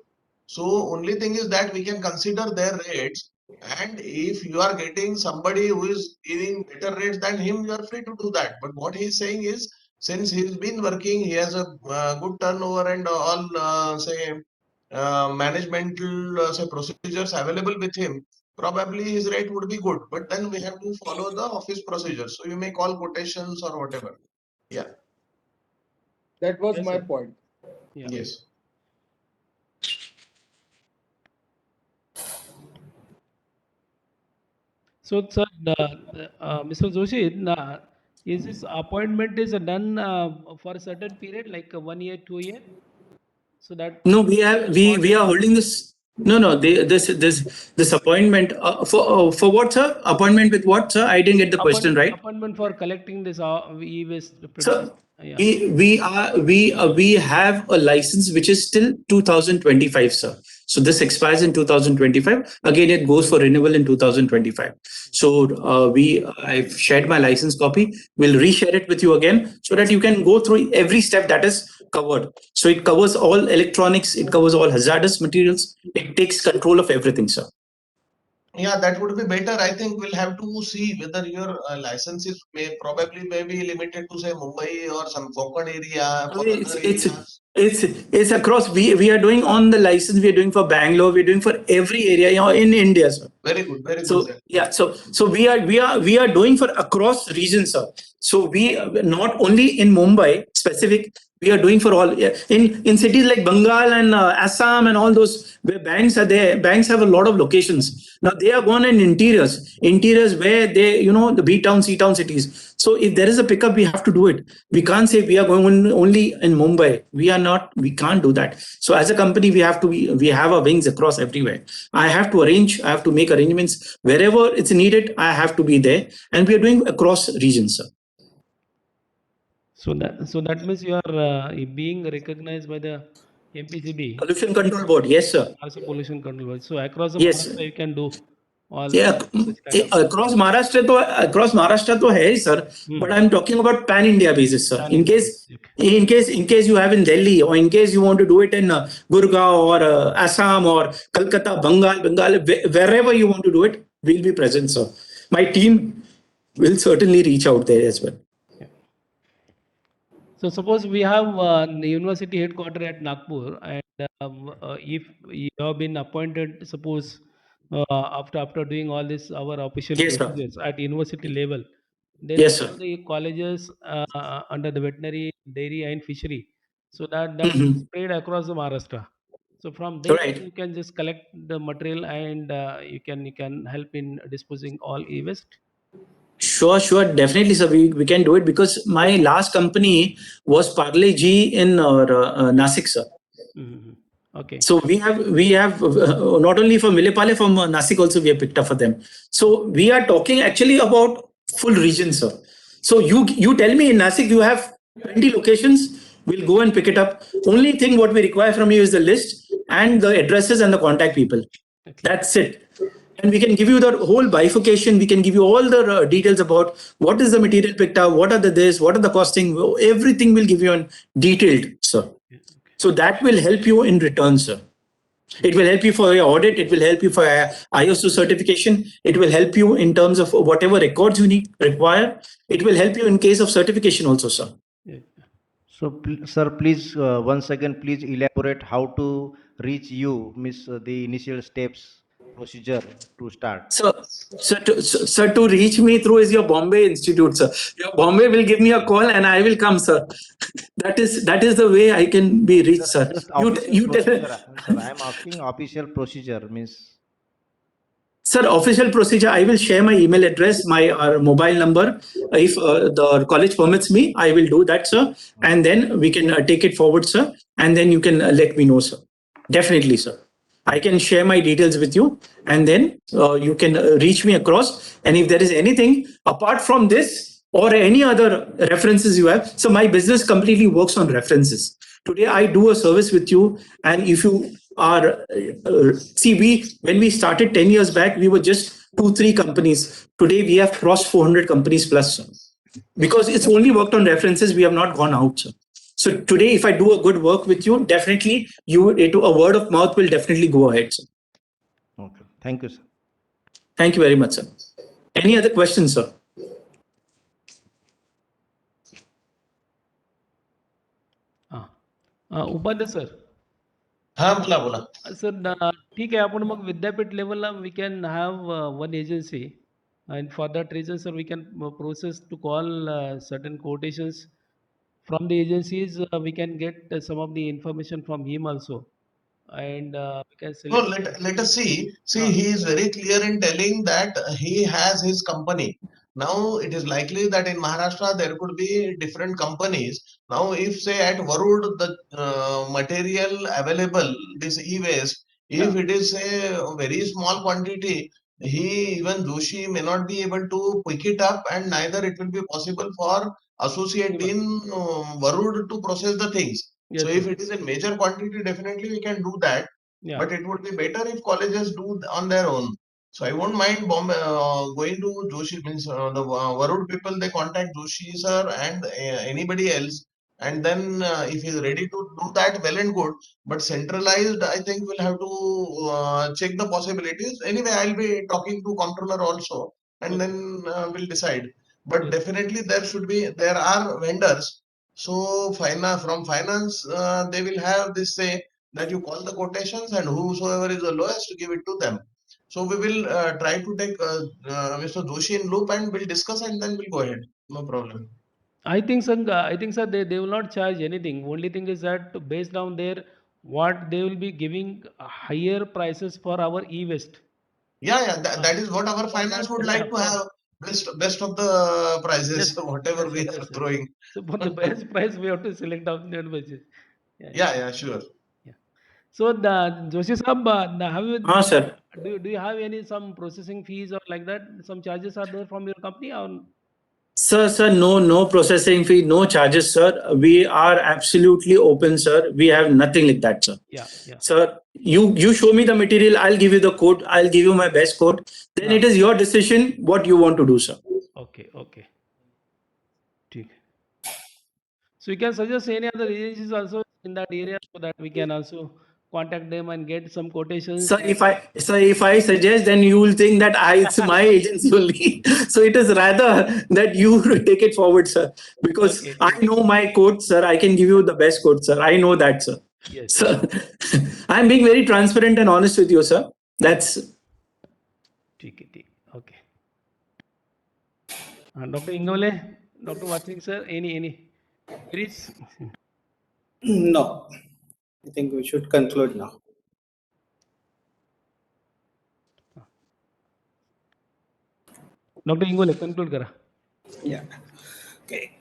So only thing is that we can consider their rates And if you are getting somebody who is giving better rates than him, you are free to do that. But what he's saying is, since he's been working, he has a good turnover and all, say, managemental say procedures available with him. Probably his rate would be good, but then we have to follow the office procedures. So you may call quotations or whatever. Yeah. That was Yes, my sir. point. Yeah. Yes. So, sir, Mr. Joshi, is this appointment is done for a certain period, like 1 year, 2 year? So that No, we are holding this. No, no. This appointment for what, sir? Appointment with what, sir? I didn't get the question right. appointment for collecting this e-waste So produce. Yeah. we have a license which is till 2025, sir. So this expires in 2025. Again, it goes for renewal in 2025. So I've shared my license copy. We'll reshare it with you again so that you can go through every step that is covered. So it covers all electronics. It covers all hazardous materials. It takes control of everything, sir. Yeah, that would be better. I think we'll have to see whether your license is may be limited to say Mumbai or some Konkan area for It's other it's areas. it's across. We are doing on the license. We are doing for Bangalore. We're doing for every area, in India, sir. Very good So then. yeah, so we are doing for across regions, sir. So we not only in Mumbai specific, we are doing for all. Yeah, in cities like Bengal and Assam and all those where banks are there. Banks have a lot of locations. Now they are gone in interiors where they, the B town, C town cities. So if there is a pickup, we have to do it. We can't say we are going only in Mumbai. We are not. We can't do that. So as a company, we have our wings across everywhere. I have to arrange. I have to make arrangements wherever it's needed. I have to be there, and we are doing across regions, sir. So that means you are being recognized by the MPCB, Pollution Control Board. Yes, sir. also pollution control board. So across the Yes. Maharashtra, you can do all Yeah, such kind of across Maharashtra to hai, sir. But I'm talking about pan India basis, sir. pan India. Okay. In case you have in Delhi, or in case you want to do it in Gurgaon or Assam or Kolkata, Bengal, wherever you want to do it, we'll be present, sir. My team will certainly reach out there as well. So suppose we have the university headquarter at Nagpur, and if you have been appointed, suppose after doing all this our official Yes, sir. procedures at university level, then Yes, all sir. the colleges under the veterinary, dairy, and fishery, so that Mhm. spread across the Maharashtra. So from there Right. you can just collect the material, and you can help in disposing all e-waste. Sure, definitely, sir. We can do it because my last company was Parle G in Nasik, sir. Mhm. Okay. So we have not only for Milepale, from Nasik also we have picked up for them. So we are talking actually about full region, sir. So you tell me in Nasik you have 20 locations. We'll go and pick it up. Only thing what we require from you is the list and the addresses and the contact people. Okay. That's it. And we can give you the whole bifurcation. We can give you all the details about what is the material picked up, what are the this, what are the costing. Everything will give you on detailed, sir. So that will help you in return, sir. It will help you for your audit. It will help you for ISO certification. It will help you in terms of whatever records you require. It will help you in case of certification also, sir. Yeah. So, sir, please once again, please elaborate how to reach you, miss the initial steps procedure to start. Sir, to reach me through is your Bombay Institute, sir. Your Bombay will give me a call and I will come, sir. That is the way I can be reached, sir. Just You official you tell. procedure, sir. I am asking official procedure means. Sir, official procedure, I will share my email address, my mobile number. If the college permits me, I will do that, sir. And then we can take it forward, sir. And then you can let me know, sir. Definitely, sir. I can share my details with you, and then you can reach me across. And if there is anything apart from this or any other references you have, so my business completely works on references. Today, I do a service with you, and if you are see, we when we started 10 years back, we were just 2-3 companies. Today, we have crossed 400 companies plus, sir. Because it's only worked on references, we have not gone out, sir. So today, if I do a good work with you, definitely a word of mouth will definitely go ahead, sir. Okay. Thank you, sir. Thank you very much, sir. Any other questions, sir? Upadhyay sir. हा बोला बोला. Sir ठीक आहे, आपण मग विद्यापीठ लेवलला we can have one agency and for that reason sir we can process to call certain quotations from the agencies. We can get some of the information from him also, and we can No, select. let us see. See, he is very clear in telling that he has his company. Now, it is likely that in Maharashtra there could be different companies. Now, if say at Varud the material available, this e-waste, if it is a very small quantity, he even Joshi may not be able to pick it up, and neither it will be possible for associate in Varud to process the things. Yes, So, sir. if it is in major quantity, definitely we can do that. Yeah. But it would be better if colleges do on their own. So I won't mind Bombay, going to Joshi, means the Varud people, they contact Joshi sir and anybody else. And then if he's ready to do that, well and good. But centralized, I think we'll have to check the possibilities. Anyway, I'll be talking to comptroller also, and then we'll decide. But Yes. definitely there are vendors. So from finance, they will have this say that you call the quotations and whosoever is the lowest, give it to them. So we will try to take Mr. Joshi in loop and we'll discuss and then we'll go ahead. No problem. I think sir they will not charge anything. Only thing is that based on their what they will be giving higher prices for our e-waste. Yeah, that is what our For finance that, would like to have. Best of the prices, Yes, whatever yes, we sir, are yes, sir. throwing. So for the best price, we have to select on that basis. Yeah, sure. Yeah. So the Joshi Sahab, have you Sir. do you have any some processing fees or like that? Some charges are there from your company or? Sir, no processing fee, no charges, sir. We are absolutely open, sir. We have nothing like that, sir. Yeah. Sir, you show me the material, I'll give you the quote, I'll give you my best quote. Then it is your decision what you want to do, sir. Okay. ठीक. So you can suggest any other agencies also in that area so that we can also contact them and get some quotations. Sir, if I suggest, then you will think that it's my agency only. So it is rather that you take it forward, sir. Because Okay, I know my quote, sir. I can give you the best quote, sir. I know that, sir. Yes. Sir, I'm being very transparent and honest with you, sir. That's. ठीक. Okay. Dr. Ingole, Dr. Vatsik sir, any queries? No, I think we should conclude now. Dr. Ingole, conclude kara. Yeah. Okay.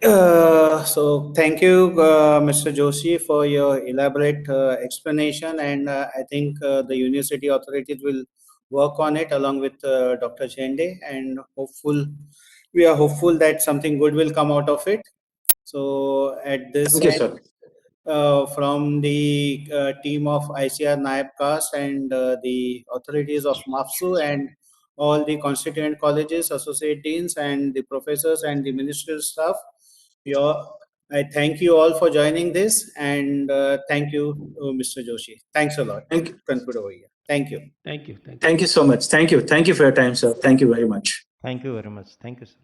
So thank you, Mr. Joshi, for your elaborate explanation, and I think the university authorities will work on it along with Dr. Chende, and we are hopeful that something good will come out of it. So at this Thank you, sir. from the team of ICAR-NAHEP-CAAST and the authorities of MAFSU and all the constituent colleges, associate deans, and the professors and the ministerial staff. I thank you all for joining this, and thank you, Mr. Joshi. Thanks a lot. Thank you. Conclude over here. Thank you. Thank you. Thank you so much. Thank you for your time, sir. Thank you very much. Thank you very much. Thank you, sir.